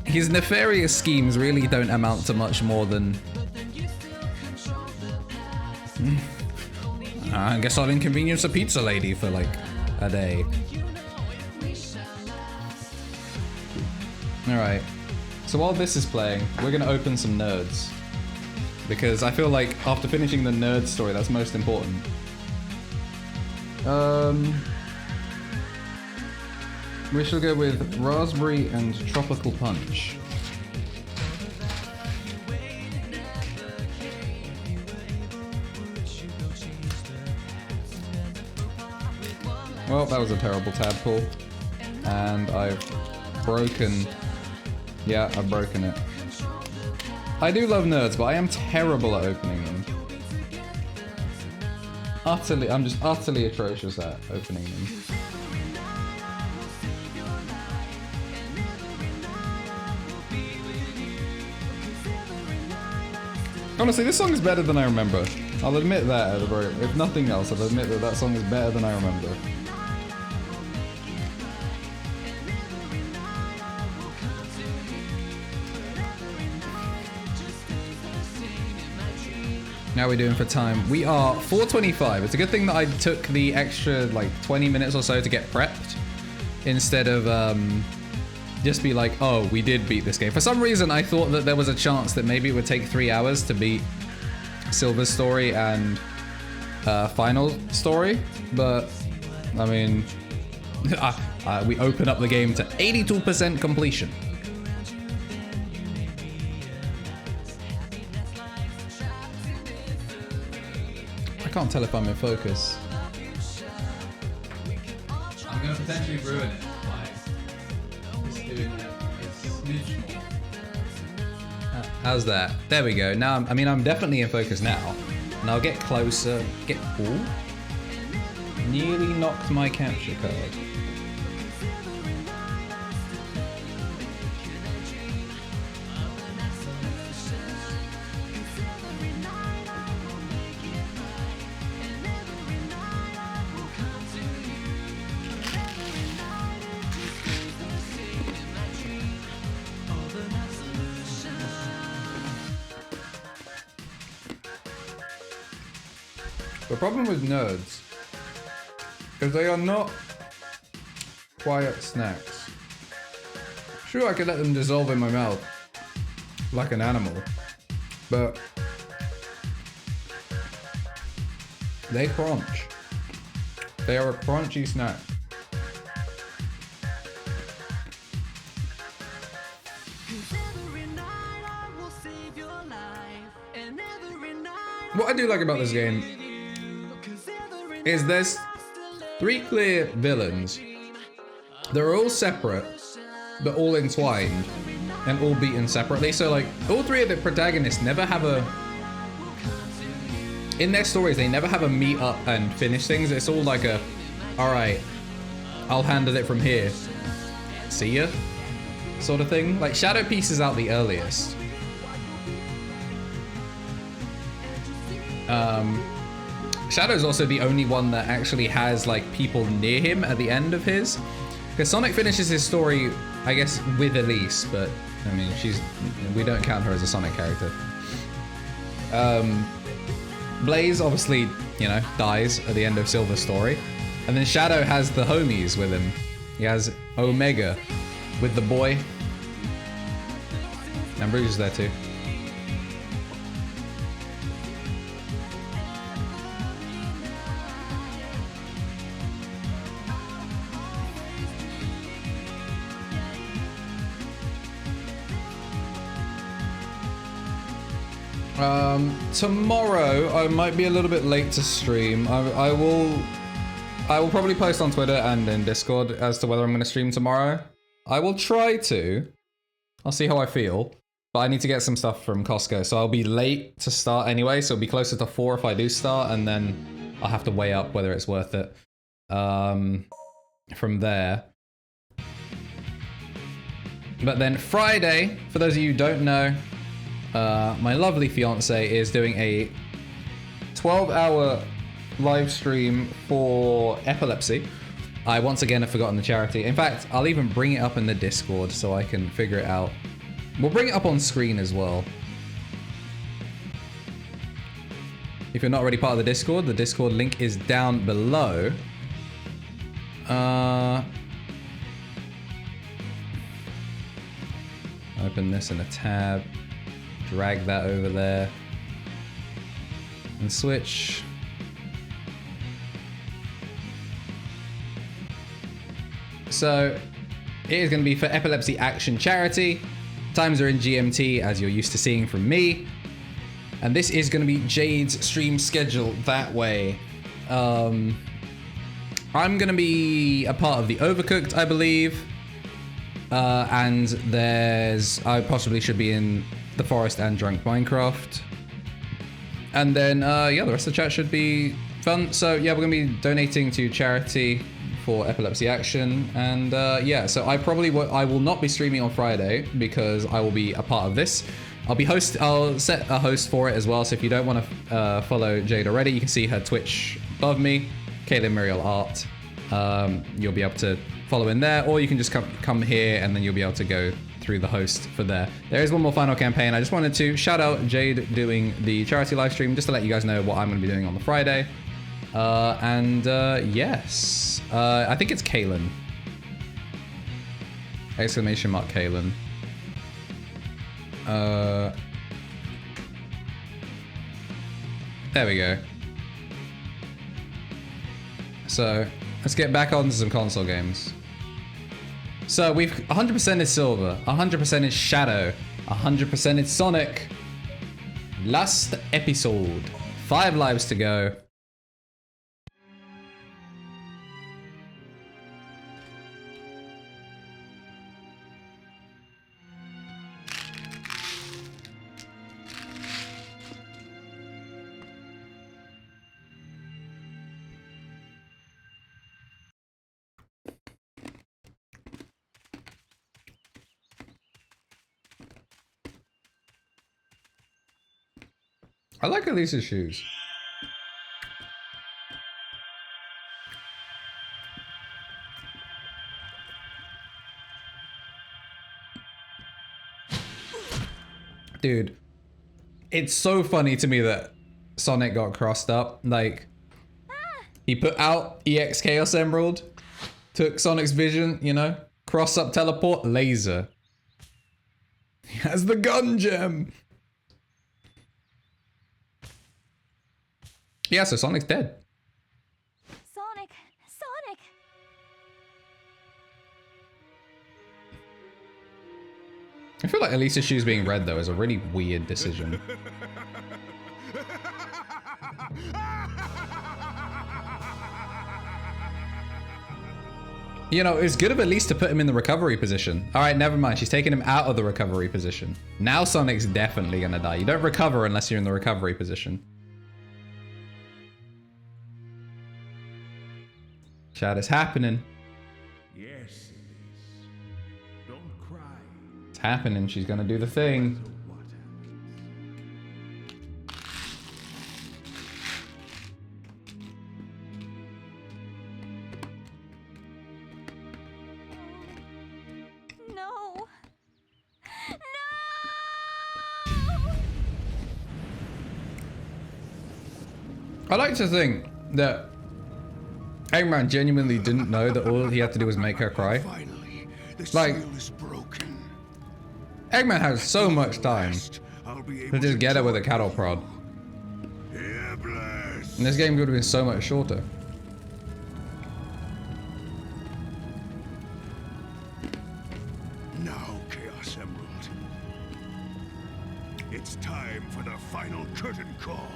His nefarious schemes really don't amount to much more than I guess I'll inconvenience a pizza lady for like a day. Alright, so while this is playing, we're gonna open some nerds. Because I feel like after finishing the nerd story, that's most important. We shall go with Raspberry and Tropical Punch. Well, that was a terrible tadpole. And I've broken... Yeah, I've broken it. I do love nerds, but I am terrible at opening them. I'm just utterly atrocious at opening them. Honestly, this song is better than I remember. I'll admit that, if nothing else, I'll admit that that song is better than I remember. How are we doing for time? We are 4:25. It's a good thing that I took the extra like 20 minutes or so to get prepped instead of just be like, oh, we did beat this game. For some reason, I thought that there was a chance that maybe it would take 3 hours to beat Silver's story and final story, but I mean, we open up the game to 82% completion. I can't tell if I'm in focus. I'm going to potentially ruin it by just doing a smidge more. How's that? There we go. Now, I'm definitely in focus now. And I'll get closer. Ooh. Nearly knocked my capture card. problem with nerds is they are not quiet snacks. Sure, I could let them dissolve in my mouth like an animal, but they crunch. They are a crunchy snack. What I do like about this game is there's 3 clear villains. They're all separate, but all entwined and all beaten separately. So like all 3 of the protagonists never have a, in their stories, they never have a meet up and finish things. It's all like a, all right, I'll handle it from here. See ya, sort of thing. Like Shadow pieces out the earliest. Shadow's also the only one that actually has like people near him at the end of his. Because Sonic finishes his story, I guess, with Elise, but I mean, we don't count her as a Sonic character. Blaze obviously, you know, dies at the end of Silver's story. And then Shadow has the homies with him. He has Omega with the boy. And Rouge is there too. Tomorrow I might be a little bit late to stream. I will probably post on Twitter and in Discord as to whether I'm going to stream tomorrow. I will try to. I'll see how I feel. But I need to get some stuff from Costco, so I'll be late to start anyway, so it'll be closer to 4 if I do start, and then I'll have to weigh up whether it's worth it from there. But then Friday, for those of you who don't know, my lovely fiance is doing a 12-hour live stream for epilepsy. I once again have forgotten the charity. In fact, I'll even bring it up in the Discord so I can figure it out. We'll bring it up on screen as well. If you're not already part of the Discord link is down below. Open this in a tab. Drag that over there. And switch. So, it is going to be for Epilepsy Action Charity. Times are in GMT, as you're used to seeing from me. And this is going to be Jade's stream schedule that way. I'm going to be a part of the Overcooked, I believe. And I possibly should be in the Forest and Drunk Minecraft. And then, yeah, the rest of the chat should be fun. So, yeah, we're going to be donating to charity for Epilepsy Action. And, yeah, so I will not be streaming on Friday because I will be a part of this. I'll set a host for it as well. So if you don't want to follow Jade already, you can see her Twitch above me, Kaylin Muriel Art. You'll be able to follow in there, or you can just come here and then you'll be able to go through the host for there. There is one more final campaign. I just wanted to shout out Jade doing the charity live stream just to let you guys know what I'm going to be doing on the Friday. Yes, I think it's Kaylin. Exclamation mark Kaylin. There we go. So let's get back on to some console games. So we've 100% is Silver, 100% is Shadow, 100% is Sonic. Last episode. 5 lives to go. I like Elisa's shoes. Dude, it's so funny to me that Sonic got crossed up. Like, He put out EX Chaos Emerald, took Sonic's vision, you know, cross up teleport, laser. He has the gun gem. Yeah, so Sonic's dead. Sonic! Sonic! I feel like Elisa's shoes being red though is a really weird decision. You know, it's good of Elise to put him in the recovery position. All right, never mind. She's taking him out of the recovery position. Now Sonic's definitely gonna die. You don't recover unless you're in the recovery position. Chat, it's happening. Yes, it is. Don't cry. It's happening. She's gonna do the thing. So what happens? No! No! I like to think that Eggman genuinely didn't know that all he had to do was make her cry. Finally, the Like- seal is broken. Eggman has so much time I'll be to able just get her with a join cattle you. prod. Iblis. And this game would have been so much shorter. Now, Chaos Emerald. It's time for the final curtain call.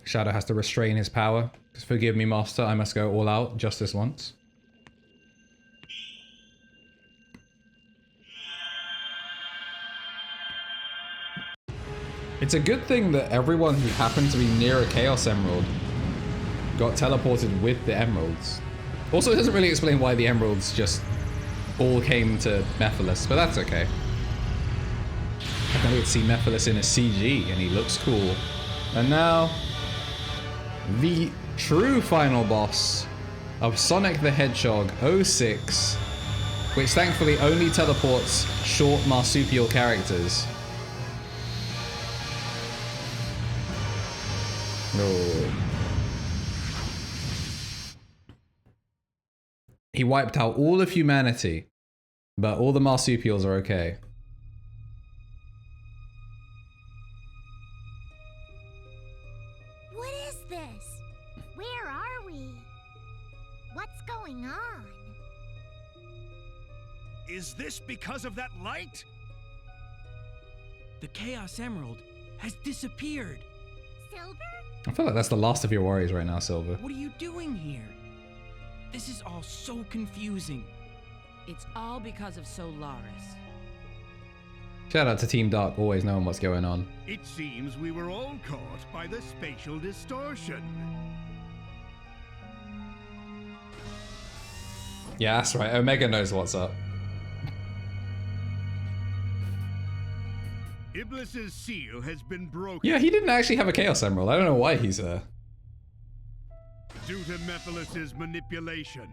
Shadow has to restrain his power. Forgive me, Master, I must go all out just this once. It's a good thing that everyone who happened to be near a Chaos Emerald got teleported with the emeralds. Also, it doesn't really explain why the emeralds just all came to Mephiles, but that's okay. I thought we'd see Mephiles in a CG, and he looks cool. And now, the true final boss of Sonic the Hedgehog 06, which thankfully only teleports short marsupial characters. Oh. He wiped out all of humanity, but all the marsupials are okay. What is this? Where are we? What's going on? Is this because of that light? The Chaos Emerald has disappeared. Silver? I feel like that's the last of your worries right now, Silver. What are you doing here? This is all so confusing. It's all because of Solaris. Shout out to Team Dark, always knowing what's going on. It seems we were all caught by the spatial distortion. Yeah, that's right. Omega knows what's up. Iblis's seal has been broken Yeah, he didn't actually have a Chaos Emerald. I don't know why he's there. due to Mephiles' manipulation.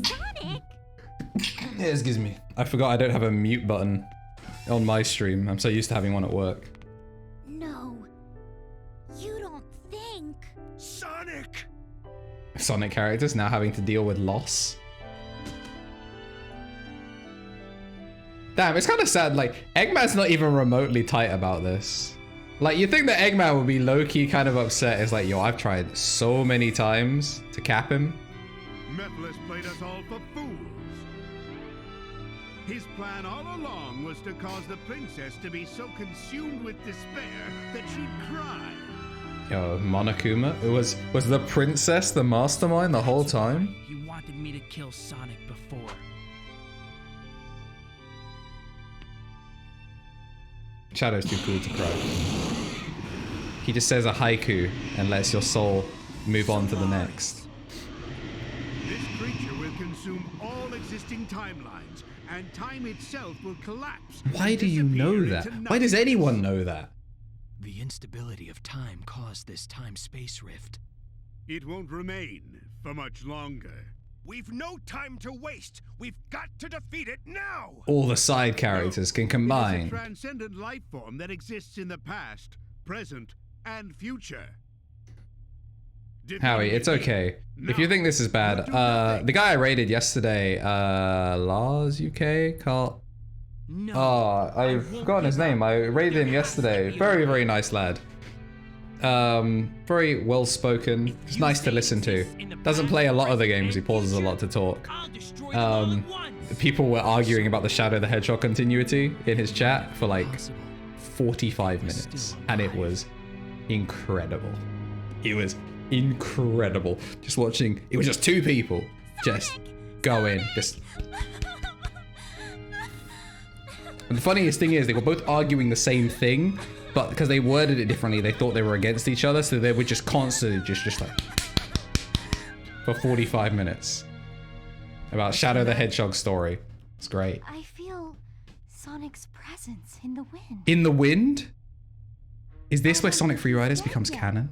Sonic? Yeah, excuse me. I forgot I don't have a mute button on my stream. I'm so used to having one at work. No. You don't think... Sonic! Sonic characters now having to deal with loss. Damn, it's kind of sad. Like, Eggman's not even remotely tight about this. Like, you'd think that Eggman would be low-key kind of upset. It's like, yo, I've tried so many times to cap him. Mephiles played us all for fools. His plan all along was to cause the princess to be so consumed with despair that she'd cry. Yo, Monokuma? Was the princess the mastermind the whole time? He wanted me to kill Sonic before. Shadow's too cool to cry. He just says a haiku and lets your soul move on to the next. This creature consume all existing timelines, and time itself will collapse. Why and do you know disappear that? into Why does nothingness. anyone know that? The instability of time caused this time-space rift. It won't remain for much longer. We've no time to waste. We've got to defeat it now. All the side characters can It is combine. a transcendent life form that exists in the past, present, and future. Howie, it's okay. If you think this is bad, the guy I raided yesterday, Lars UK, Carl. No. Oh, I've forgotten his name. I raided him yesterday. Very, very nice lad. Very well spoken. It's nice to listen to. Doesn't play a lot of the games. He pauses a lot to talk. I'll destroy them all at once. People were arguing about the Shadow the Hedgehog continuity in his chat for like Possible. 45 minutes, and it was incredible. It was incredible. Just watching. It was just two people just going. Just. And the funniest thing is they were both arguing the same thing, but because they worded it differently, they thought they were against each other, so they were just constantly just like for 45 minutes about Shadow the Hedgehog story. It's great. I feel Sonic's presence in the wind. In the wind? Is this where Sonic Freeriders becomes canon?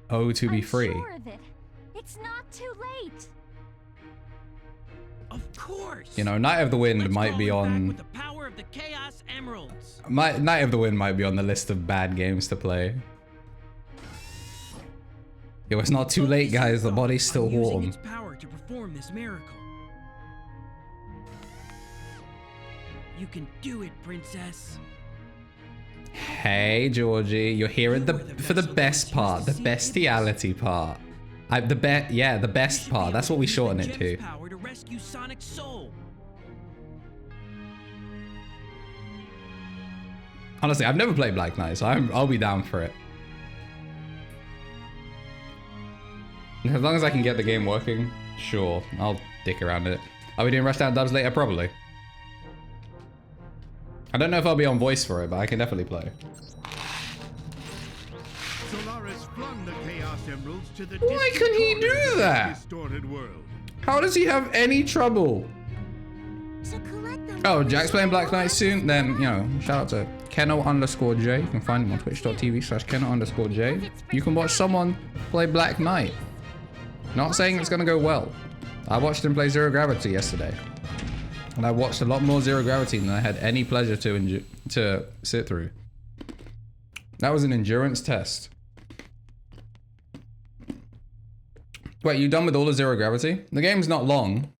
Oh, to be I'm free. sure of it. It's not too late. Of course. You know, Night of the Wind Let's might call be it back on. with the power of the Chaos Emeralds. Night of the Wind might be on the list of bad games to play. Yo, it's not too late, guys. The body's still I'm using warm. its power to perform this miracle. You can do it, princess. Hey, Georgie, you're here at for the best part, the bestiality part. The best part. That's what we shorten it to. Power to rescue Sonic's soul. Honestly, I've never played Black Knight, so I'll be down for it. As long as I can get the game working, sure, I'll dick around it. Are we doing Rushdown dubs later? Probably. I don't know if I'll be on voice for it, but I can definitely play. Solaris flung the Chaos Emeralds to the Why distant can he corners do of that? this distorted world. How does he have any trouble? To collect them. Oh, Jack's playing Black Knight soon? Then, you know, shout out to KnTElixARCHIve. You can find him on twitch.tv/KnTElixARCHIve. You can watch someone play Black Knight. Not saying it's gonna go well. I watched him play Zero Gravity yesterday. And I watched a lot more Zero Gravity than I had any pleasure to sit through. That was an endurance test. Wait, you done with all the Zero Gravity? The game's not long.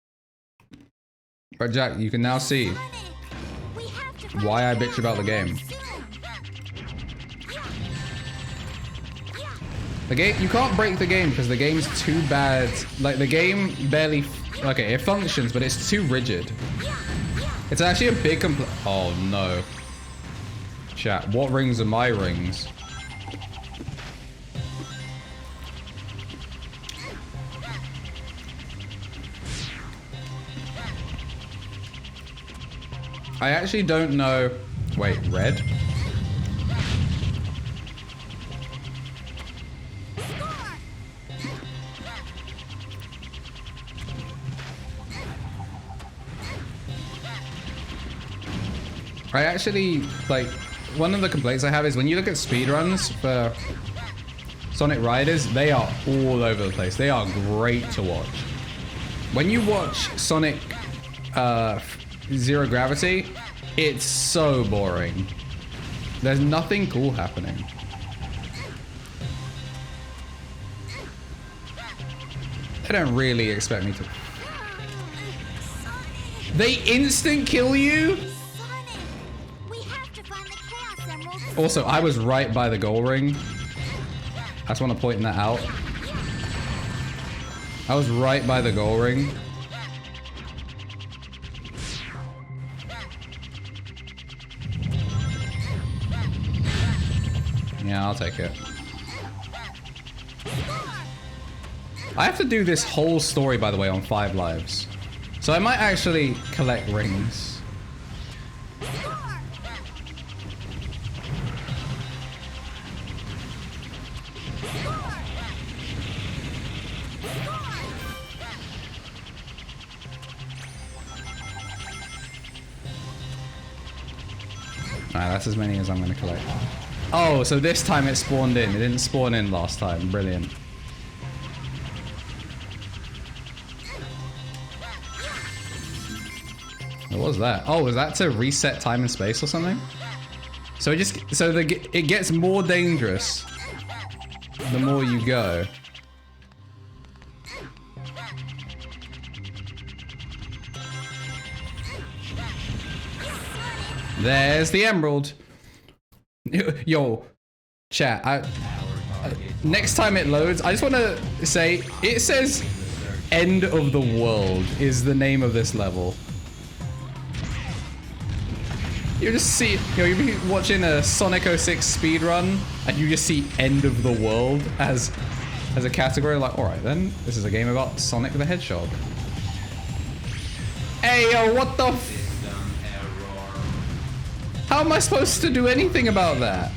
But Jack, you can now see We have to find why I the bitch about the game. The game, you can't break the game because the game's too bad. Like the game barely, okay, it functions, but it's too rigid. It's actually a big complaint. Oh no. Chat, what rings are my rings? I actually don't know. Wait, red? I actually, like, one of the complaints I have is when you look at speedruns for Sonic Riders, they are all over the place. They are great to watch. When you watch Sonic Zero Gravity, it's so boring. There's nothing cool happening. They don't really expect me to. They instant kill you? We have to find the Chaos Emeralds. Also, I was right by the goal ring. I just want to point that out. I was right by the goal ring. Yeah, I'll take it. I have to do this whole story, by the way, on 5 lives. So I might actually collect rings. Alright, that's as many as I'm gonna collect. Oh, so this time it spawned in. It didn't spawn in last time. Brilliant. What was that? Oh, was that to reset time and space or something? So it gets more dangerous the more you go. There's the emerald. Yo, chat, next time it loads, I just want to say, it says End of the World is the name of this level. You just see, you'll be watching a Sonic 06 speedrun, and you just see End of the World as a category, like, alright then, this is a game about Sonic the Hedgehog. Hey, yo, what the f- How am I supposed to do anything about that?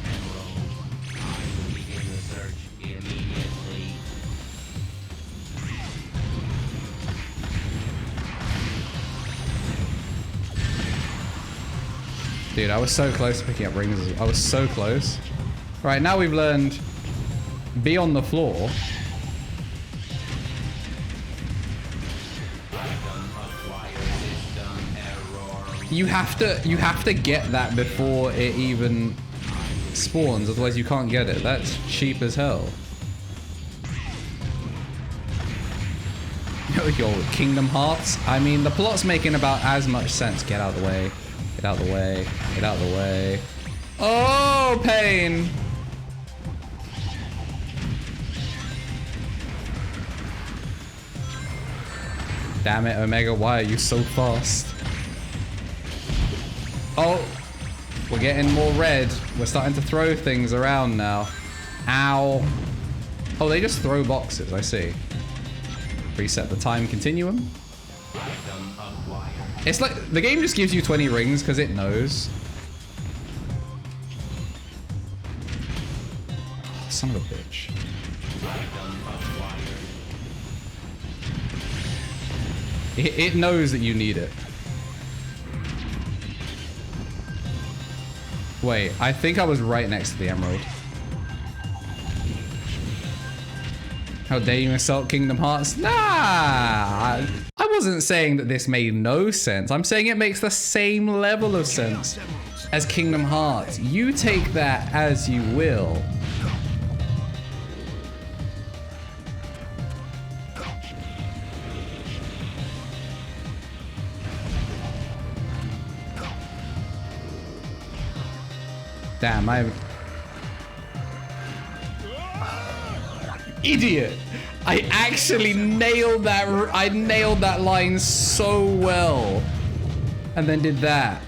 Dude, I was so close to picking up rings. I was so close. Right, now we've learned be on the floor. You have to get that before it even spawns, otherwise you can't get it. That's cheap as hell. Yo, Kingdom Hearts. I mean, the plot's making about as much sense. Get out of the way. Get out of the way. Get out of the way. Oh, pain. Damn it, Omega, why are you so fast? Oh, we're getting more red. We're starting to throw things around now. Ow. Oh, they just throw boxes, I see. Reset the time continuum. It's like, the game just gives you 20 rings because it knows. Oh, son of a bitch. It knows that you need it. Wait, I think I was right next to the emerald. How dare you insult Kingdom Hearts? Nah! I wasn't saying that this made no sense. I'm saying it makes the same level of sense as Kingdom Hearts. You take that as you will. Damn, Idiot! I actually nailed that. I nailed that line so well, and then did that.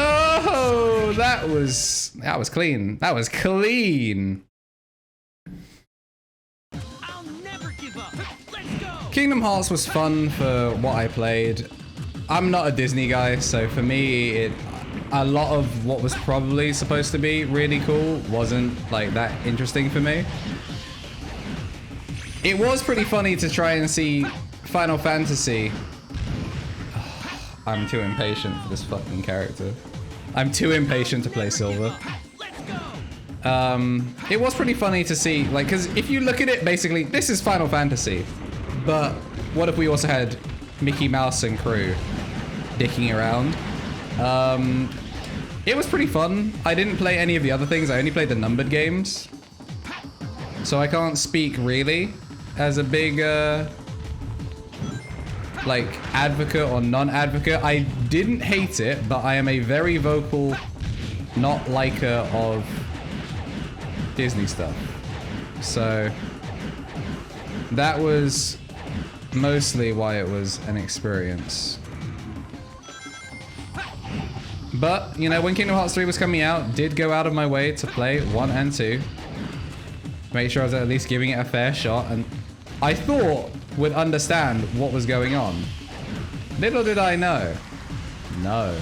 Oh, that was clean. That was clean. Kingdom Hearts was fun for what I played. I'm not a Disney guy, so for me, a lot of what was probably supposed to be really cool wasn't like that interesting for me. It was pretty funny to try and see Final Fantasy. I'm too impatient for this fucking character. I'm too impatient to play Silver. It was pretty funny to see, like, because if you look at it, basically, this is Final Fantasy. But what if we also had Mickey Mouse and crew dicking around? It was pretty fun. I didn't play any of the other things. I only played the numbered games. So I can't speak really as a big, like, advocate or non-advocate. I didn't hate it, but I am a very vocal not liker of Disney stuff. So that was mostly why it was an experience. But, you know, when Kingdom Hearts 3 was coming out, did go out of my way to play 1 and 2. Make sure I was at least giving it a fair shot, and I thought would understand what was going on. Little did I know. No.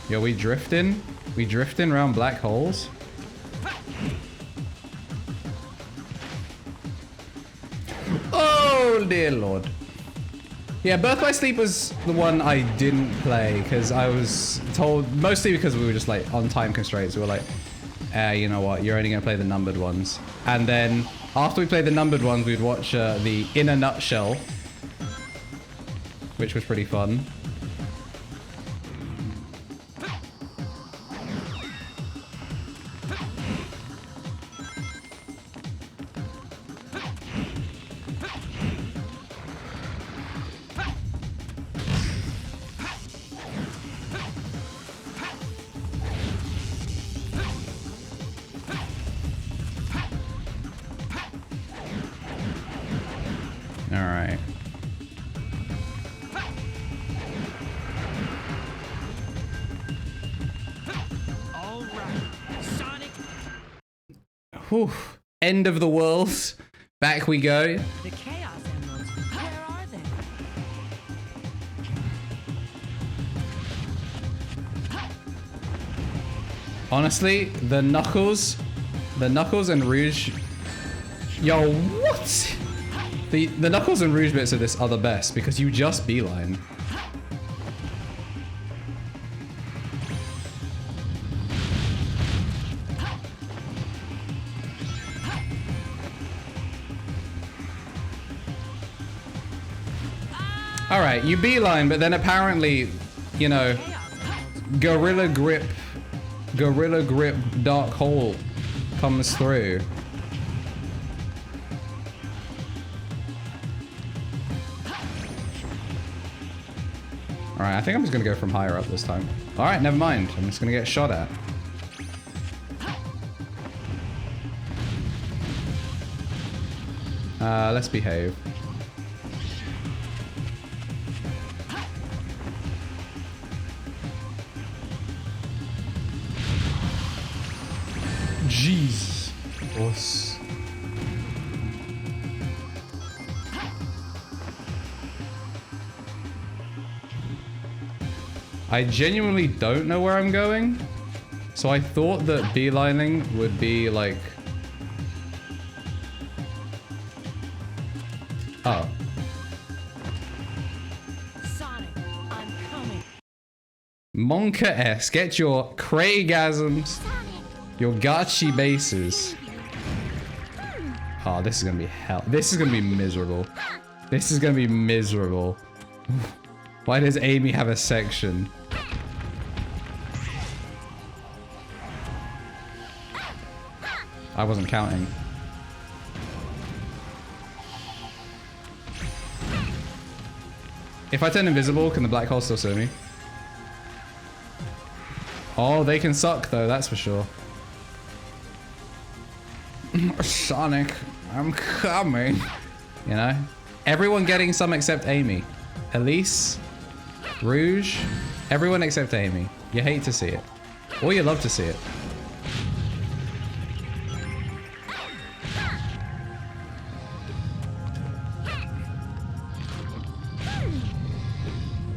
Yo, we drifting? We drifting around black holes? Oh, dear Lord. Yeah, Birth by Sleep was the one I didn't play because I was told, mostly because we were just like on time constraints. We were like, you know what, you're only going to play the numbered ones. And then after we played the numbered ones, we'd watch the In a Nutshell, which was pretty fun. Alright. All right, Sonic. Whew. End of the world. Back we go. The Chaos Emeralds, where are they? Honestly, the Knuckles and Rouge. Yo, what? The Knuckles and Rouge bits of this are the best because you just beeline. All right, you beeline, but then apparently, you know, Gorilla Grip Dark Hole comes through. All right, I think I'm just gonna go from higher up this time. All right, never mind. I'm just gonna get shot at. Let's behave. Jeez. Boss. I genuinely don't know where I'm going. So I thought that beelining would be like... Oh. Sonic, I'm coming. Monka-esque. Get your Craigasms. Your Gachi bases. Oh, this is gonna be hell. This is gonna be miserable. This is gonna be miserable. Why does Amy have a section? I wasn't counting. If I turn invisible, can the black hole still see me? Oh, they can suck though, that's for sure. Sonic, I'm coming. You know? Everyone getting some except Amy. Elise, Rouge, everyone except Amy. You hate to see it. Or you love to see it.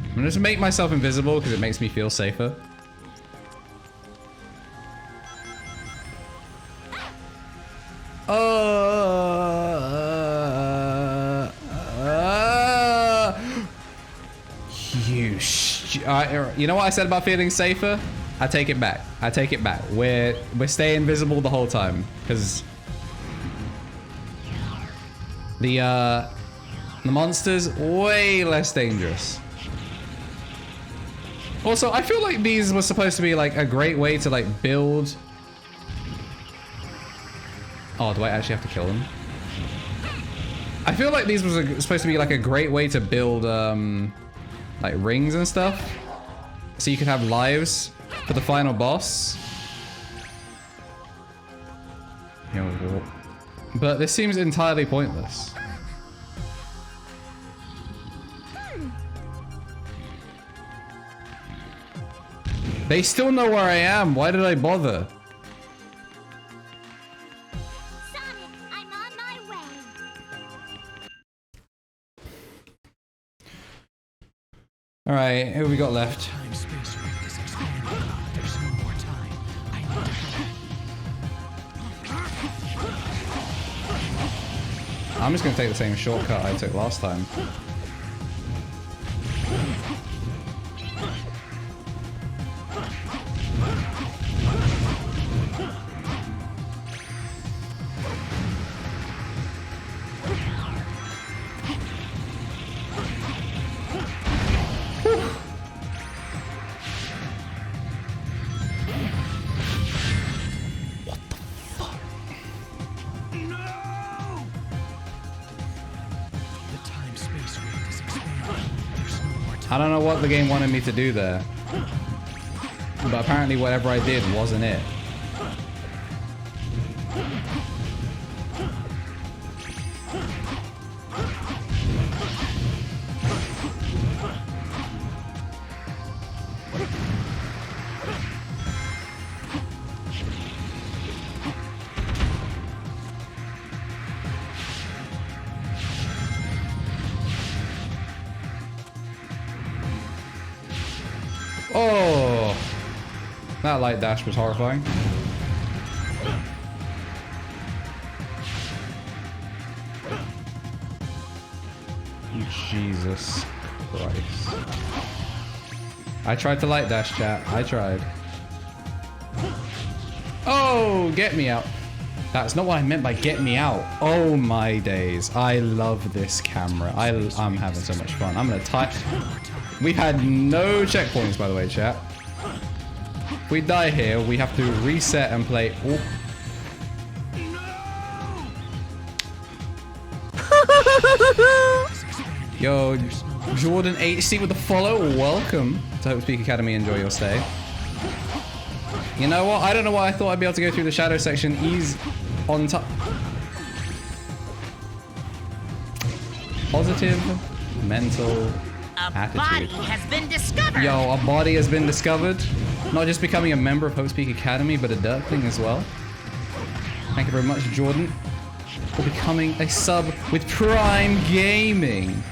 I'm gonna just make myself invisible because it makes me feel safer. You know what I said about feeling safer? I take it back. I take it back. We're staying visible the whole time because the monsters way less dangerous. Also, I feel like these were supposed to be like a great way to like build. Oh, do I actually have to kill them? I feel like these was supposed to be like a great way to build like rings and stuff. So you could have lives for the final boss. But this seems entirely pointless. They still know where I am. Why did I bother? Sonic, I'm on my way. All right, who we got left? Time space ring is expanding. I'm just gonna take the same shortcut I took last time. I don't know what the game wanted me to do there. But apparently whatever I did wasn't it. Oh, that light dash was horrifying. Jesus Christ. I tried to light dash, chat. I tried. Oh, get me out. That's not what I meant by get me out. Oh my days. I love this camera. I'm having so much fun. I'm gonna type. We've had no checkpoints, by the way, chat. If we die here, we have to reset and play. Oh. Yo, Jordan HC with the follow. Welcome to Hope Speak Academy. Enjoy your stay. You know what? I don't know why I thought I'd be able to go through the shadow section. Ease on top. Positive mental attitude. Body has been discovered. Yo, a body has been discovered. Not just becoming a member of Hope Speak Academy, but a dirt thing as well. Thank you very much, Jordan, for becoming a sub with Prime Gaming.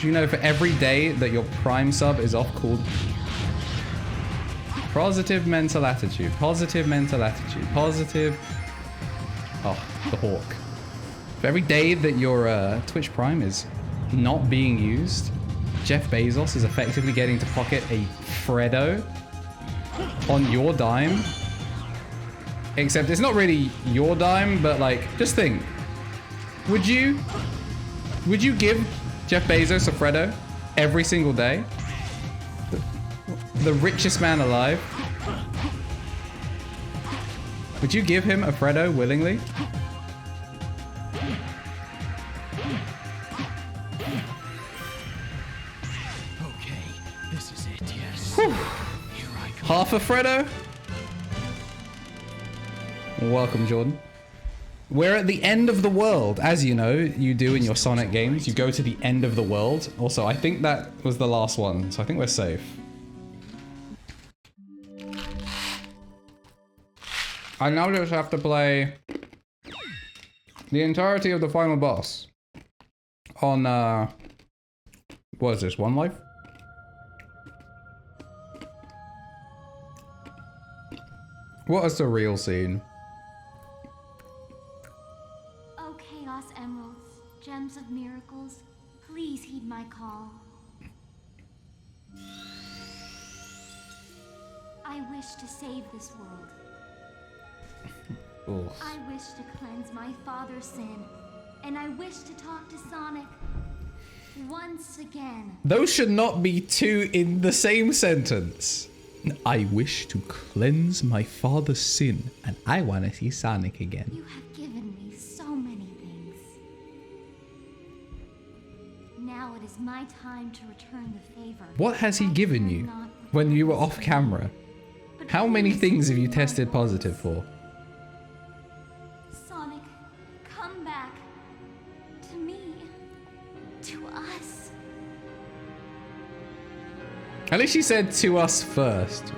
Do you know for every day that your Prime sub is off called positive mental attitude, positive mental attitude, positive. Oh, the hawk. For every day that your Twitch Prime is not being used, Jeff Bezos is effectively getting to pocket a Freddo on your dime. Except it's not really your dime, but like, just think. Would you give Jeff Bezos a Freddo every single day? The richest man alive. Would you give him a Freddo willingly? Okay, this is it, yes. Whew. Here I go. Half a Freddo? Welcome, Jordan. We're at the end of the world. As you know, you do in your Sonic games. You go to the end of the world. Also, I think that was the last one, so I think we're safe. I now just have to play the entirety of the final boss on, what is this, One Life? What a surreal scene. Oh, Chaos Emeralds, gems of miracles, please heed my call. I wish to save this world. Oof. I wish to cleanse my father's sin, and I wish to talk to Sonic once again. Those should not be two in the same sentence. I wish to cleanse my father's sin, and I want to see Sonic again. You have given me so many things. Now it is my time to return the favor. What has he given you when you were off camera? How many things have you tested positive for? Sonic, come back. To me. To us. At least she said to us first.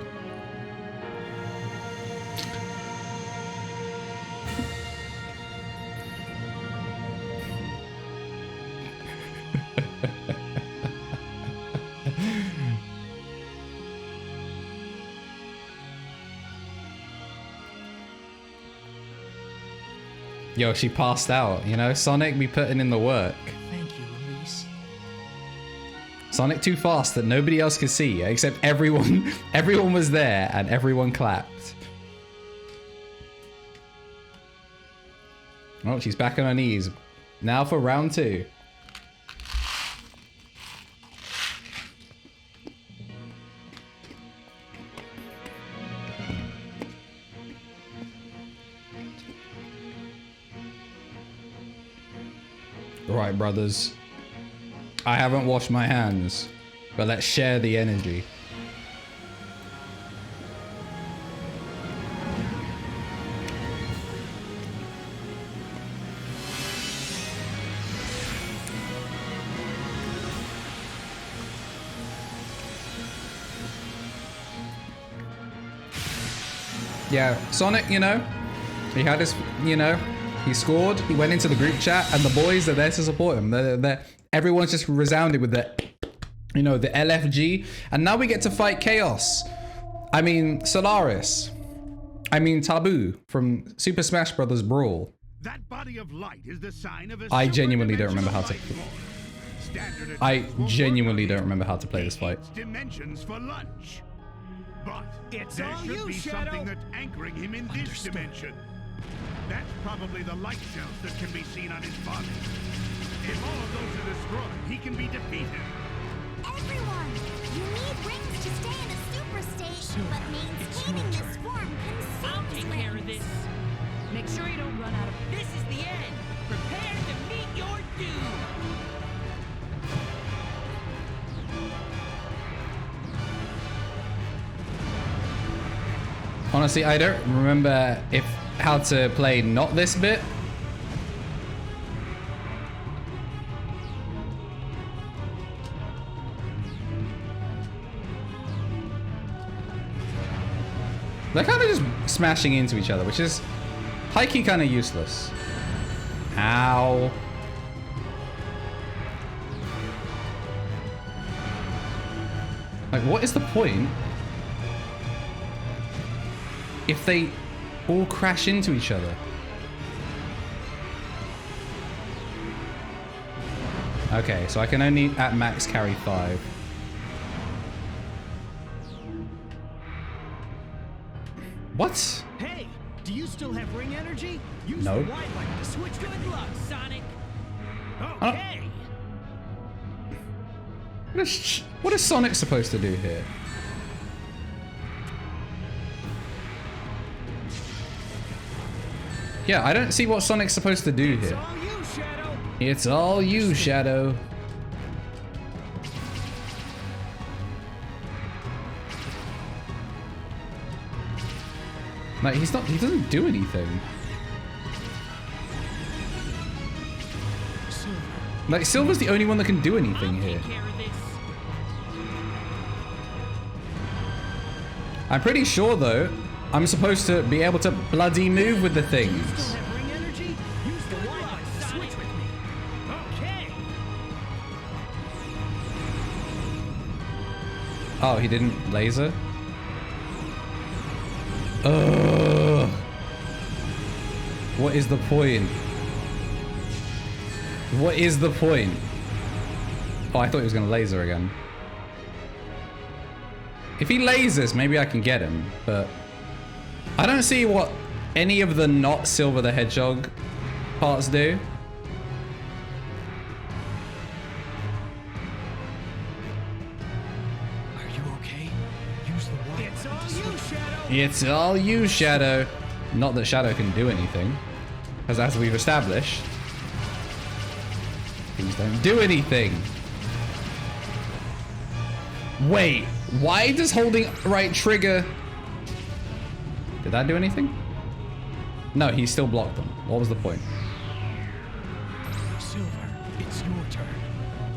Yo, she passed out, you know? Sonic be putting in the work. Thank you, Elise. Sonic too fast that nobody else could see, except everyone. Everyone was there and everyone clapped. Oh, she's back on her knees. Now for round 2. Right, brothers. I haven't washed my hands, but let's share the energy. Yeah, Sonic, you know, he had his, you know, he scored, he went into the group chat, and the boys are there to support him. Everyone's just resounded with the, you know, the LFG. And now we get to fight Chaos. I mean, Solaris. I mean, Taboo from Super Smash Bros. Brawl. That body of light is the sign of a I genuinely don't remember how to. I Standard genuinely don't remember how to play this fight. Dimensions for lunch. But It's there all should you, be Shadow. something that's anchoring him in this Understood. dimension. That's probably the light cells that can be seen on his body. If all of those are destroyed, he can be defeated. Everyone, you need rings to stay in a super state, but maintaining this form I'll consumes take care of rings. this. Make sure you don't run out of. This is the end. Prepare to meet your doom. Honestly, I don't remember how to play not this bit. They're kind of just smashing into each other, which is high-key kind of useless. Ow. Like, what is the point if they all crash into each other? Okay, so I can only at max carry 5. What? Hey, do you still have ring energy? Use No. the wide light to switch to Good luck, Sonic. Okay. What is Sonic supposed to do here? Yeah, I don't see what Sonic's supposed to do It's here. all you, Shadow. It's all you, Shadow. Like, he doesn't do anything. Like, Silver's the only one that can do anything here. Take care of this. I'm pretty sure, though, I'm supposed to be able to bloody move with the things. Still have ring energy? Use the Good wide luck, light to Sonic. switch with me. Okay. Oh, he didn't laser? Ugh. What is the point? What is the point? Oh, I thought he was gonna laser again. If he lasers, maybe I can get him, but I don't see what any of the not Silver the Hedgehog parts do. Are you okay? Use the wide It's light all to you, switch. Shadow. It's all you, Shadow. Not that Shadow can do anything, because as we've established, things don't do anything. Wait, why does holding right trigger... Did that do anything? No, he still blocked them. What was the point? Silver, it's your turn.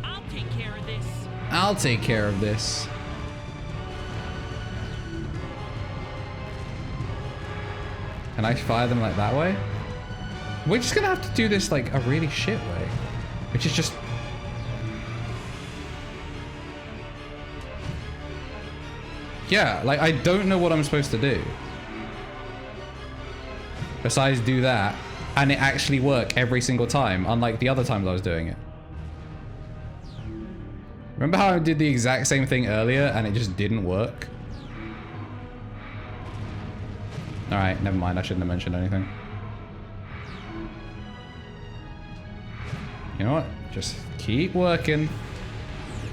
I'll take care of this. I'll take care of this. Can I fire them like that way? We're just gonna have to do this like a really shit way. Which is just... Yeah, like I don't know what I'm supposed to do. Besides do that. and it actually work every single time, unlike the other times I was doing it. Remember how I did the exact same thing earlier and it just didn't work? Alright, never mind, I shouldn't have mentioned anything. You know what? Just keep working.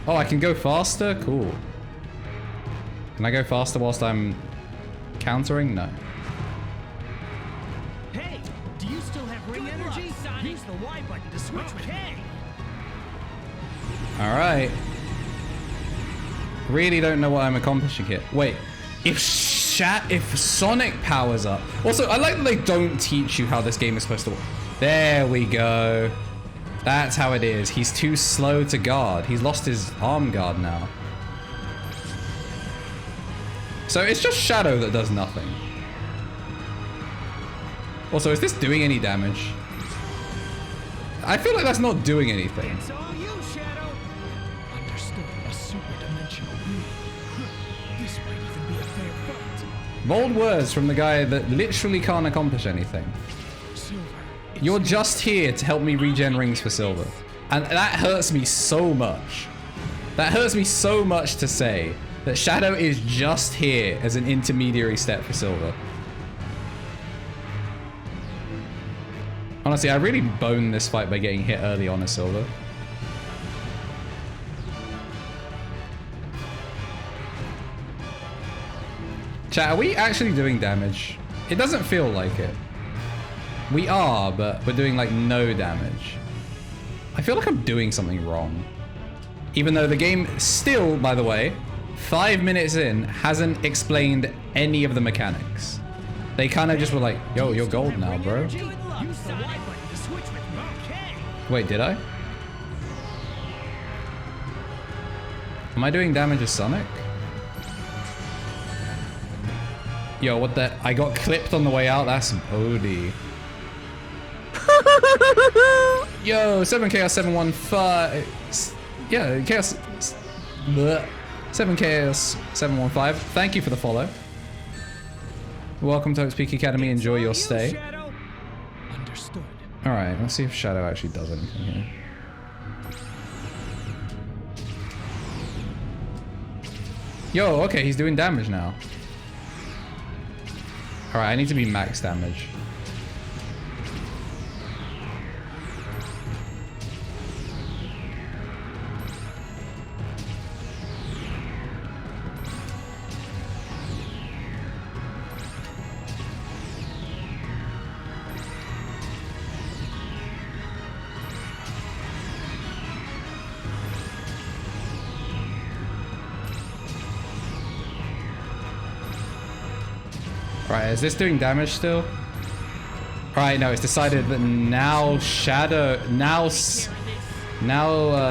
Oh, I can go faster? Cool. Can I go faster whilst I'm countering? No. Hey, do you still have ring energy? Use the Y button to switch with K. Alright. Really don't know what I'm accomplishing here. Wait, if Sonic powers up. Also, I like that they don't teach you how this game is supposed to work. There we go. That's how it is. He's too slow to guard. He's lost his arm guard now. So it's just Shadow that does nothing. Also, is this doing any damage? I feel like that's not doing anything. It's all you, Shadow. Understood. A super dimensional being. This might even be a fair fight. Bold words from the guy that literally can't accomplish anything. Silver. You're just here to help me regen rings for Silver. And that hurts me so much. That hurts me so much to say that Shadow is just here as an intermediary step for Silver. Honestly, I really boned this fight by getting hit early on as Silver. Chat, are we actually doing damage? It doesn't feel like it. We are, but we're doing like no damage. I feel like I'm doing something wrong. Even though the game still, by the way, 5 minutes in, hasn't explained any of the mechanics. They kind of just were like, yo, you're gold now, bro. Use the Y button to switch with me. K. Wait, did I? Am I doing damage as Sonic? Yo, what the? I got clipped on the way out. That's some OD. Yo, 7chaos715. Yeah, chaos. 7chaos715. Thank you for the follow. Welcome to Peak Academy. Enjoy your stay. Shadow. Understood. All right, let's see if Shadow actually does anything here. Yo, okay, he's doing damage now. All right, I need to be max damage. Right, is this doing damage still? Right, no, it's decided that now Shadow, now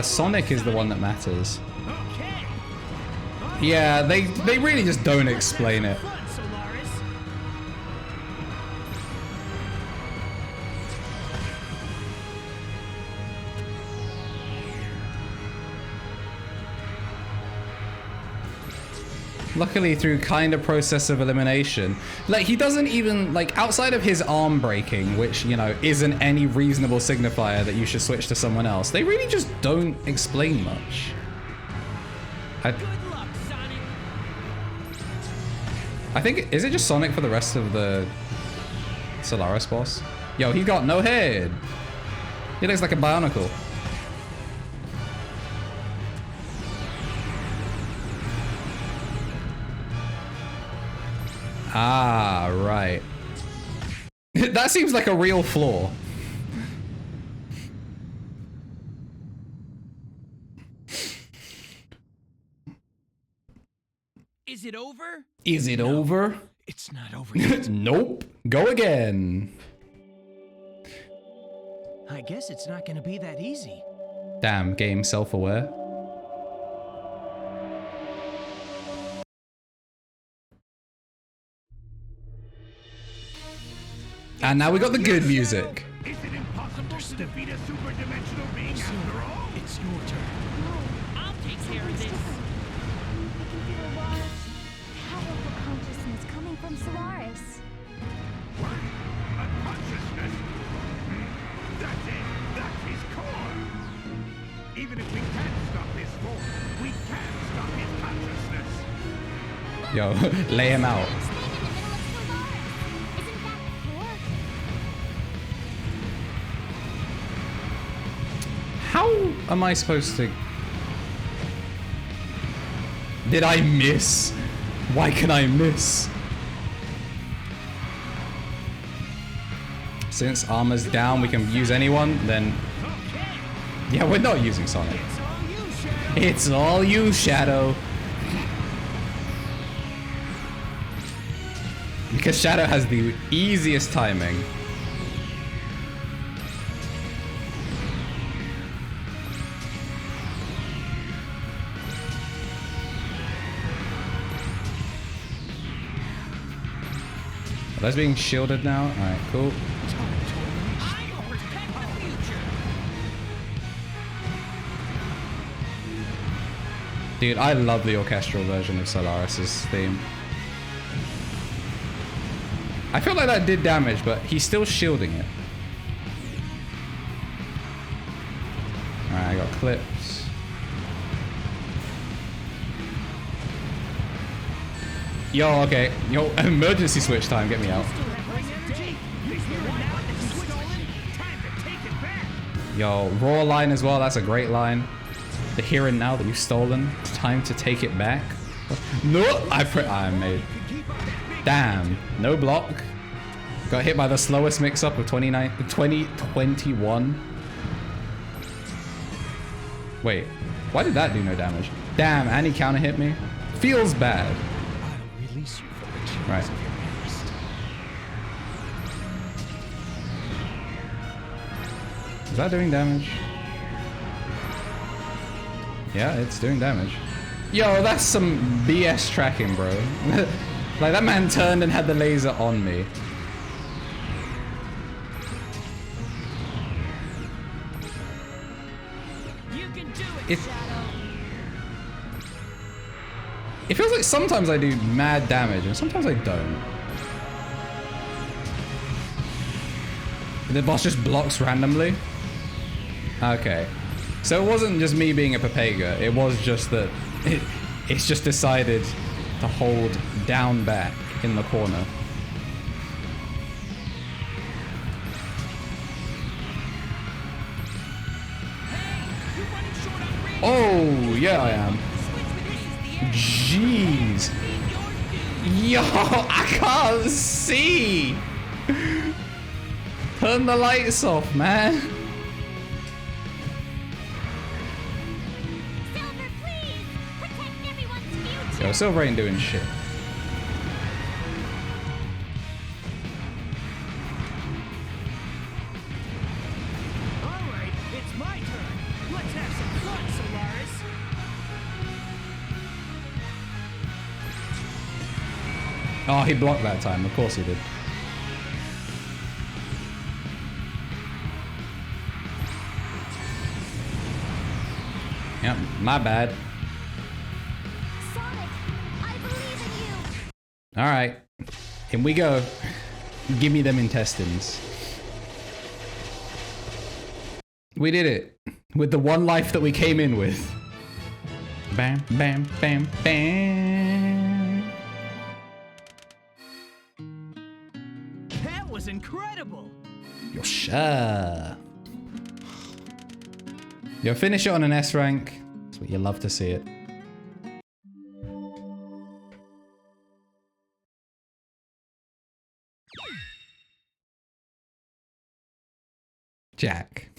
Sonic is the one that matters. Yeah, they really just don't explain it. Luckily, through kind of process of elimination, like he doesn't even, like, outside of his arm breaking, which, you know, isn't any reasonable signifier that you should switch to someone else, they really just don't explain much. I think, is it just Sonic for the rest of the Solaris boss? Yo, he got no head. He looks like a Bionicle. Ah, right. That seems like a real flaw. Is it over? Is it over? It's not over yet. Nope. Go again. I guess it's not gonna be that easy. Damn, game self-aware. And now we got the good music. Is it impossible to defeat a super dimensional being after all? It's your turn. I'll take care of this. I can feel a large, powerful consciousness coming from Solaris. What? A consciousness? Yo, lay him out. How am I supposed to... Did I miss? Why can I miss? Since armor's down, we can use anyone, then... Yeah, we're not using Sonic. It's all you, Shadow. Because Shadow has the easiest timing. Are those being shielded now? Alright, cool. Dude, I love the orchestral version of Solaris's theme. I feel like that did damage, but he's still shielding it. Alright, I got clips. Yo, okay. Yo, emergency switch time, get me out. Yo, raw line as well, that's a great line. The here and now that you've stolen, it's time to take it back. No, I made. Damn, no block. Got hit by the slowest mix-up of 2021. Wait, why did that do no damage? Damn, and he counter hit me. Feels bad. I'll release you from the chains Right. of your past. Is that doing damage? Yeah, it's doing damage. Yo, that's some BS tracking, bro. Like, that man turned and had the laser on me. You can do it, Shadow. It feels like sometimes I do mad damage and sometimes I don't. The boss just blocks randomly? Okay. So it wasn't just me being a Papega, it was just that it's just decided to hold down back in the corner. Oh, yeah I am. Jeez. Yo, I can't see. Turn the lights off, man. Silver, please! Protect everyone's future! Yo, Silver ain't doing shit. Alright, it's my turn. Let's have some fun, Solaris. Oh, he blocked that time. Of course he did. Yep, my bad. Sonic, I believe in you! All right, in we go. Give me them intestines. We did it with the one life that we came in with. Bam, bam, bam, bam. That was incredible. Yo, sure. Yo, finish it on an S rank. That's what you love to see it. Jack.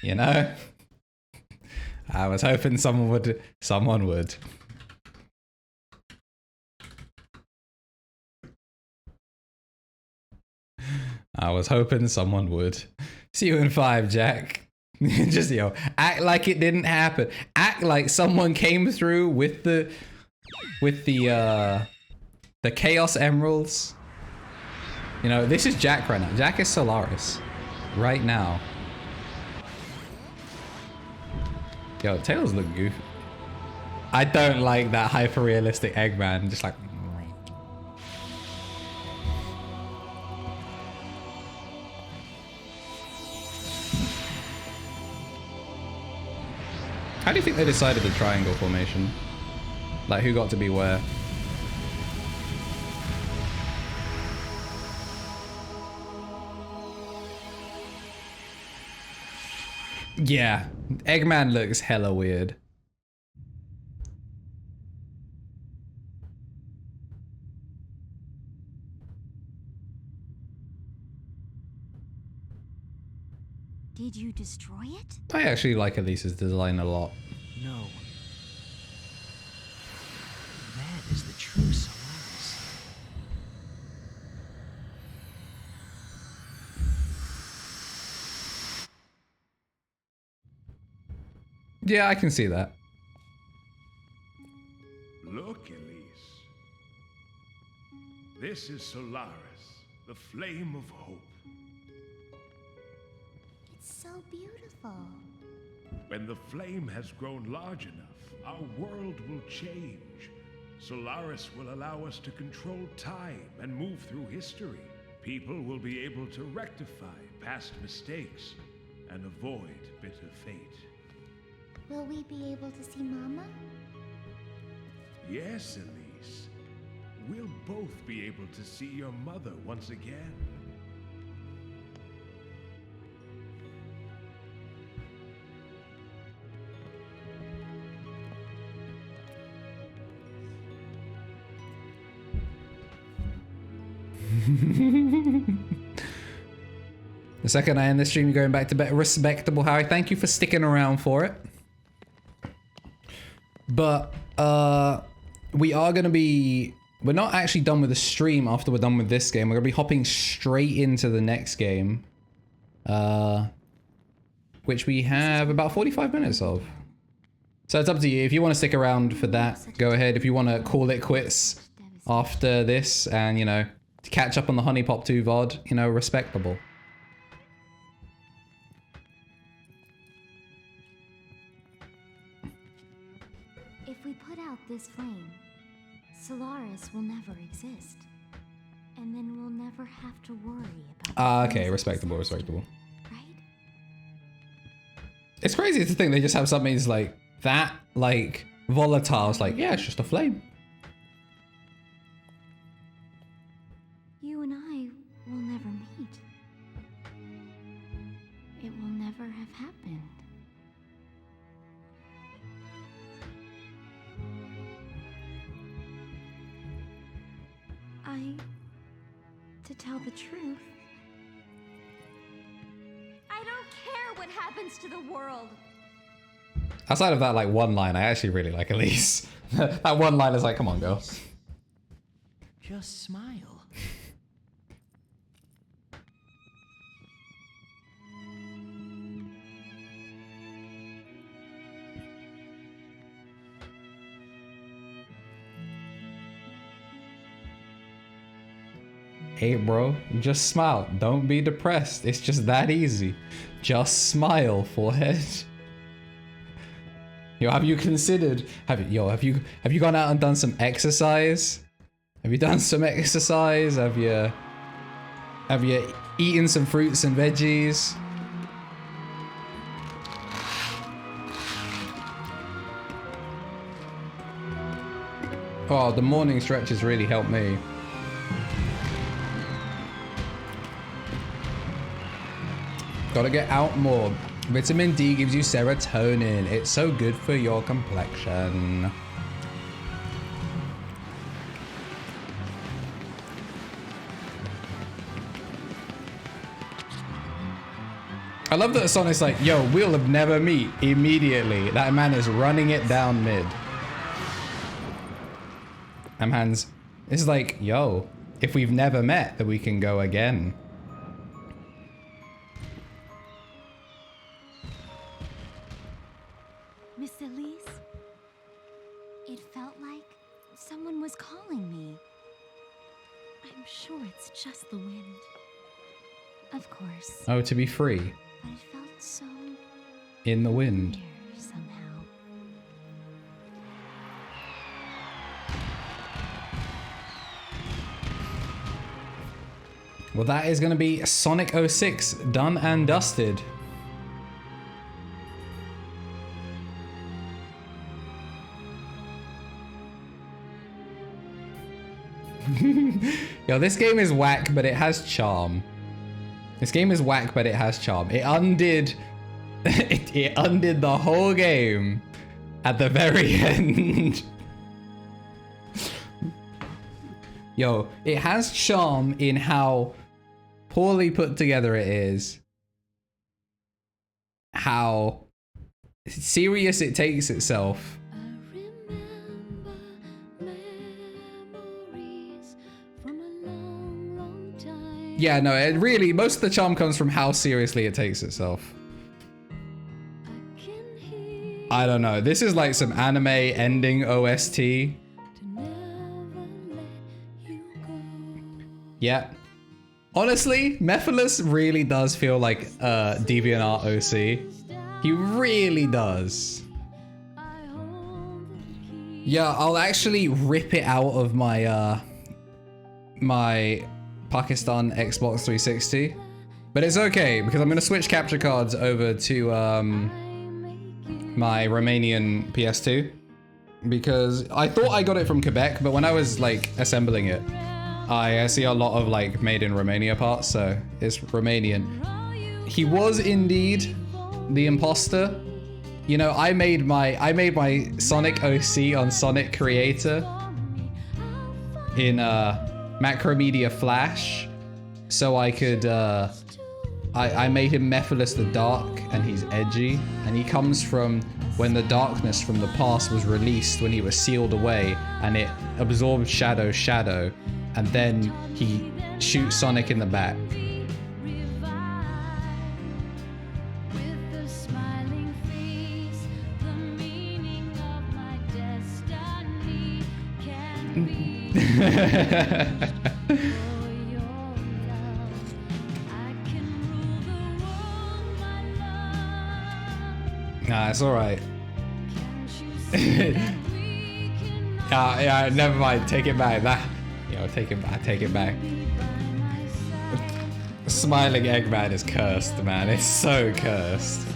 You know, I was hoping someone would. I was hoping someone would. See you in 5, Jack. Just, yo, act like it didn't happen. Act like someone came through with the Chaos Emeralds. You know, this is Jack right now. Jack is Solaris right now. Yo, Tails look goofy. I don't like that hyper-realistic Eggman, just like... How do you think they decided the triangle formation? Like, who got to be where? Yeah, Eggman looks hella weird. Did you destroy it? I actually like Elisa's design a lot. No. That is the true Solaris. Yeah, I can see that. Look, Elise. This is Solaris, the flame of hope. It's so beautiful. When the flame has grown large enough, our world will change. Solaris will allow us to control time and move through history. People will be able to rectify past mistakes and avoid bitter fate. Will we be able to see Mama? Yes, Elise. We'll both be able to see your mother once again. The second I end the stream, you're going back to bed. Respectable, Harry. Thank you for sticking around for it. But we are going to be... We're not actually done with the stream after we're done with this game. We're going to be hopping straight into the next game. Which we have about 45 minutes of. So it's up to you. If you want to stick around for that, go ahead. If you want to call it quits after this and, you know, to catch up on the Honey Pop 2 VOD, you know, respectable. If we put out this flame, Solaris will never exist. And then we'll never have to worry about Okay, respectable, respectable. Right? It's crazy to think they just have something that's like that, like volatile. It's like, yeah, it's just a flame. You and I will never meet. It will never have happened. To tell the truth, I don't care what happens to the world. Outside of that, like, one line, I actually really like Elise. That one line is like, come on, girl. Just smile. Hey, bro, just smile. Don't be depressed. It's just that easy. Just smile, forehead. Yo, have you considered? Have you gone out and done some exercise? Have you done some exercise? Have you eaten some fruits and veggies? Oh, the morning stretches really helped me. Gotta get out more. Vitamin D gives you serotonin. It's so good for your complexion. I love that Sonic's like, yo, we'll have never meet immediately. That man is running it down mid. And Hans is like, yo, if we've never met, then we can go again. Miss Elise? It felt like someone was calling me. I'm sure it's just the wind. Of course. Oh, to be free. But it felt so... in the wind. familiar somehow. Well, that is going to be Sonic 06 done and dusted. Yo, this game is whack, but it has charm. This game is whack, but it has charm. It undid... it undid the whole game at the very end. Yo, it has charm in how poorly put together it is. How serious it takes itself. Yeah, no, it really, most of the charm comes from how seriously it takes itself. I don't know. This is like some anime ending OST. Yeah. Honestly, Mephiles really does feel like DeviantArt OC. He really does. Yeah, I'll actually rip it out of my my Pakistan Xbox 360. But it's okay, because I'm going to switch capture cards over to my Romanian PS2. Because I thought I got it from Quebec, but when I was like assembling it, I see a lot of like made in Romania parts, so it's Romanian. He was indeed the imposter. You know, I made my Sonic OC on Sonic Creator in Macromedia Flash, so I could I made him Mephiles the Dark, and he's edgy, and he comes from when the darkness from the past was released, when he was sealed away, and it absorbed Shadow, and then he shoots Sonic in the back. Nah, it's alright. Yeah, never mind. Take it back. Take it back. Smiling Eggman is cursed, man. It's so cursed.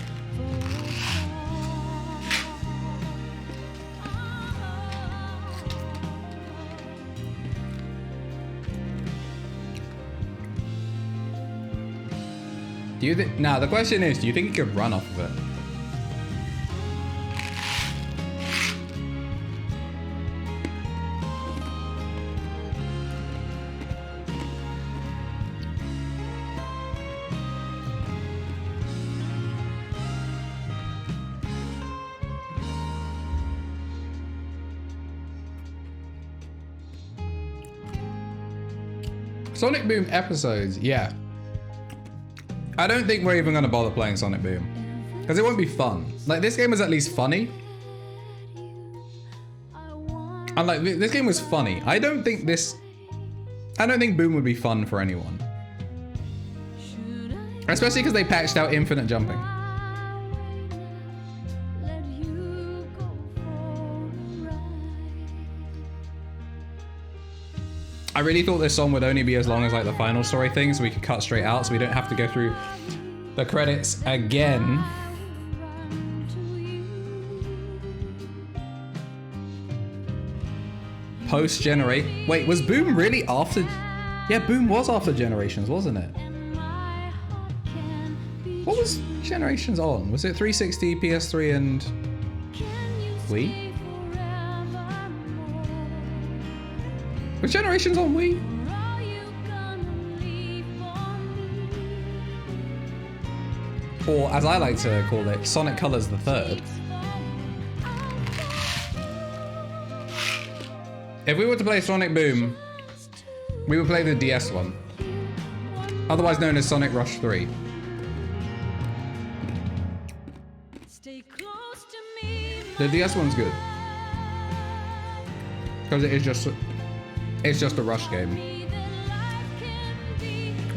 Do you think? Now the question is, do you think he could run off of it? Sonic Boom episodes, yeah. I don't think we're even gonna bother playing Sonic Boom, because it won't be fun. Like, this game was at least funny. And like, this game was funny. I don't think Boom would be fun for anyone. Especially because they patched out infinite jumping. I really thought this song would only be as long as like the final story thing, so we could cut straight out, so we don't have to go through the credits again. Post-generate. Wait, was Boom really after? Yeah, Boom was after Generations, wasn't it? What was Generations on? Was it 360, PS3, and Wii? Was Generations on Wii? Or, as I like to call it, Sonic Colors the Third. If we were to play Sonic Boom, we would play the DS one. Otherwise known as Sonic Rush 3. The DS one's good. Because it is just... It's just a rush game.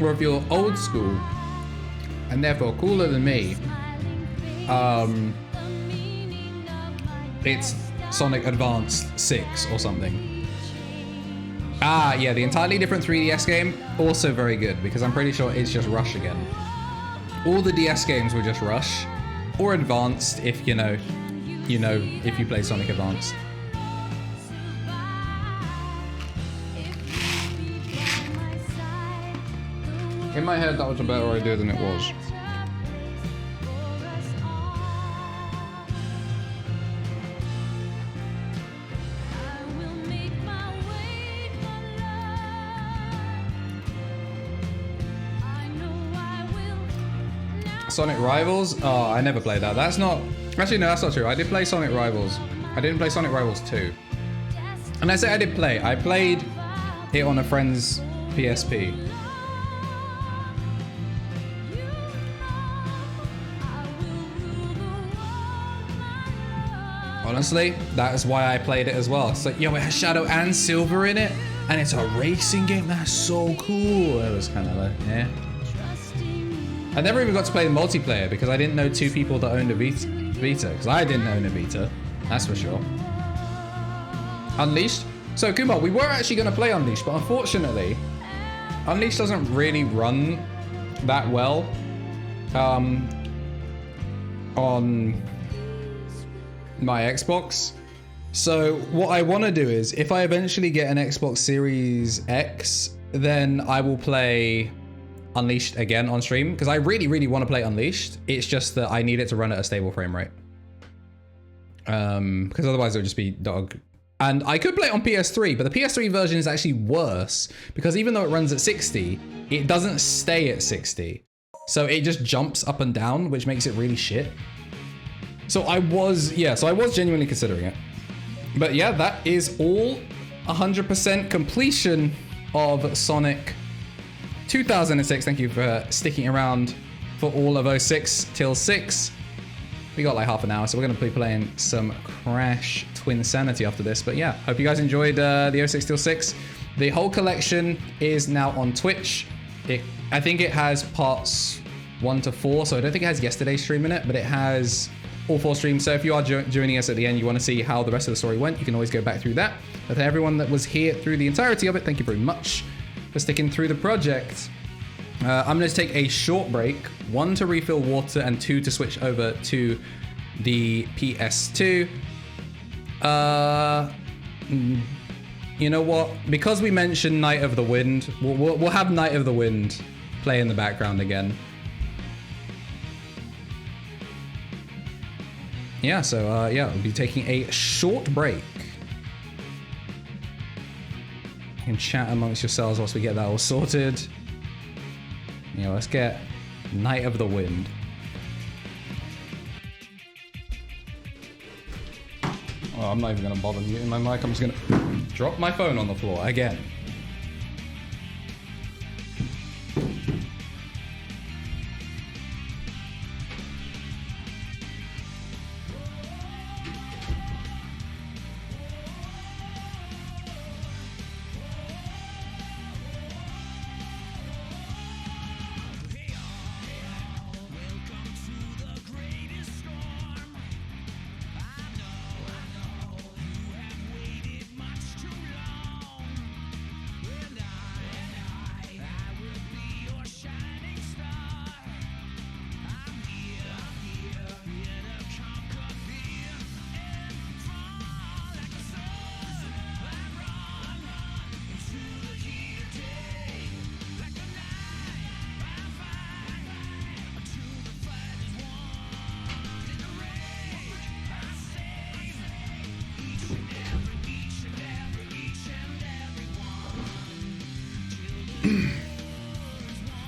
Or if you're old school, and therefore cooler than me, it's Sonic Advance 6 or something. Ah, yeah, the entirely different 3DS game, also very good, because I'm pretty sure it's just Rush again. All the DS games were just Rush, or Advanced if you know, if you play Sonic Advance. In my head, that was a better idea than it was. Sonic Rivals? Oh, I never played that. That's not... Actually, no, that's not true. I did play Sonic Rivals. I didn't play Sonic Rivals 2. And I say I did play. I played it on a friend's PSP. Honestly, that is why I played it as well. It's like, yo, it has Shadow and Silver in it, and it's a racing game. That's so cool. It was kind of like, yeah. I never even got to play the multiplayer because I didn't know 2 people that owned a Vita. Because I didn't own a Vita, that's for sure. Unleashed. So Kumar, we were actually going to play Unleashed, but unfortunately, Unleashed doesn't really run that well on my Xbox. So what I want to do is, if I eventually get an Xbox Series X, then I will play Unleashed again on stream, because I really, really want to play Unleashed. It's just that I need it to run at a stable frame rate. Because otherwise it would just be dog. And I could play it on PS3, but the PS3 version is actually worse, because even though it runs at 60, it doesn't stay at 60. So it just jumps up and down, which makes it really shit. So I was genuinely considering it. But yeah, that is all 100% completion of Sonic 2006. Thank you for sticking around for all of 06 till 6. We got like half an hour, so we're going to be playing some Crash Twinsanity after this. But yeah, hope you guys enjoyed the 06 till 6. The whole collection is now on Twitch. I think it has parts 1 to 4, so I don't think it has yesterday's stream in it, but it has all 4 streams. So if you are joining us at the end, you want to see how the rest of the story went, you can always go back through that. But to everyone that was here through the entirety of it, thank you very much for sticking through the project. I'm going to take a short break, 1 to refill water and 2 to switch over to the PS2. You know what? Because we mentioned Night of the Wind, we'll have Night of the Wind play in the background again. Yeah, so yeah, we'll be taking a short break. You can chat amongst yourselves once we get that all sorted. You know, let's get Night of the Wind. Oh, I'm not even gonna bother muting my mic. I'm just gonna drop my phone on the floor again.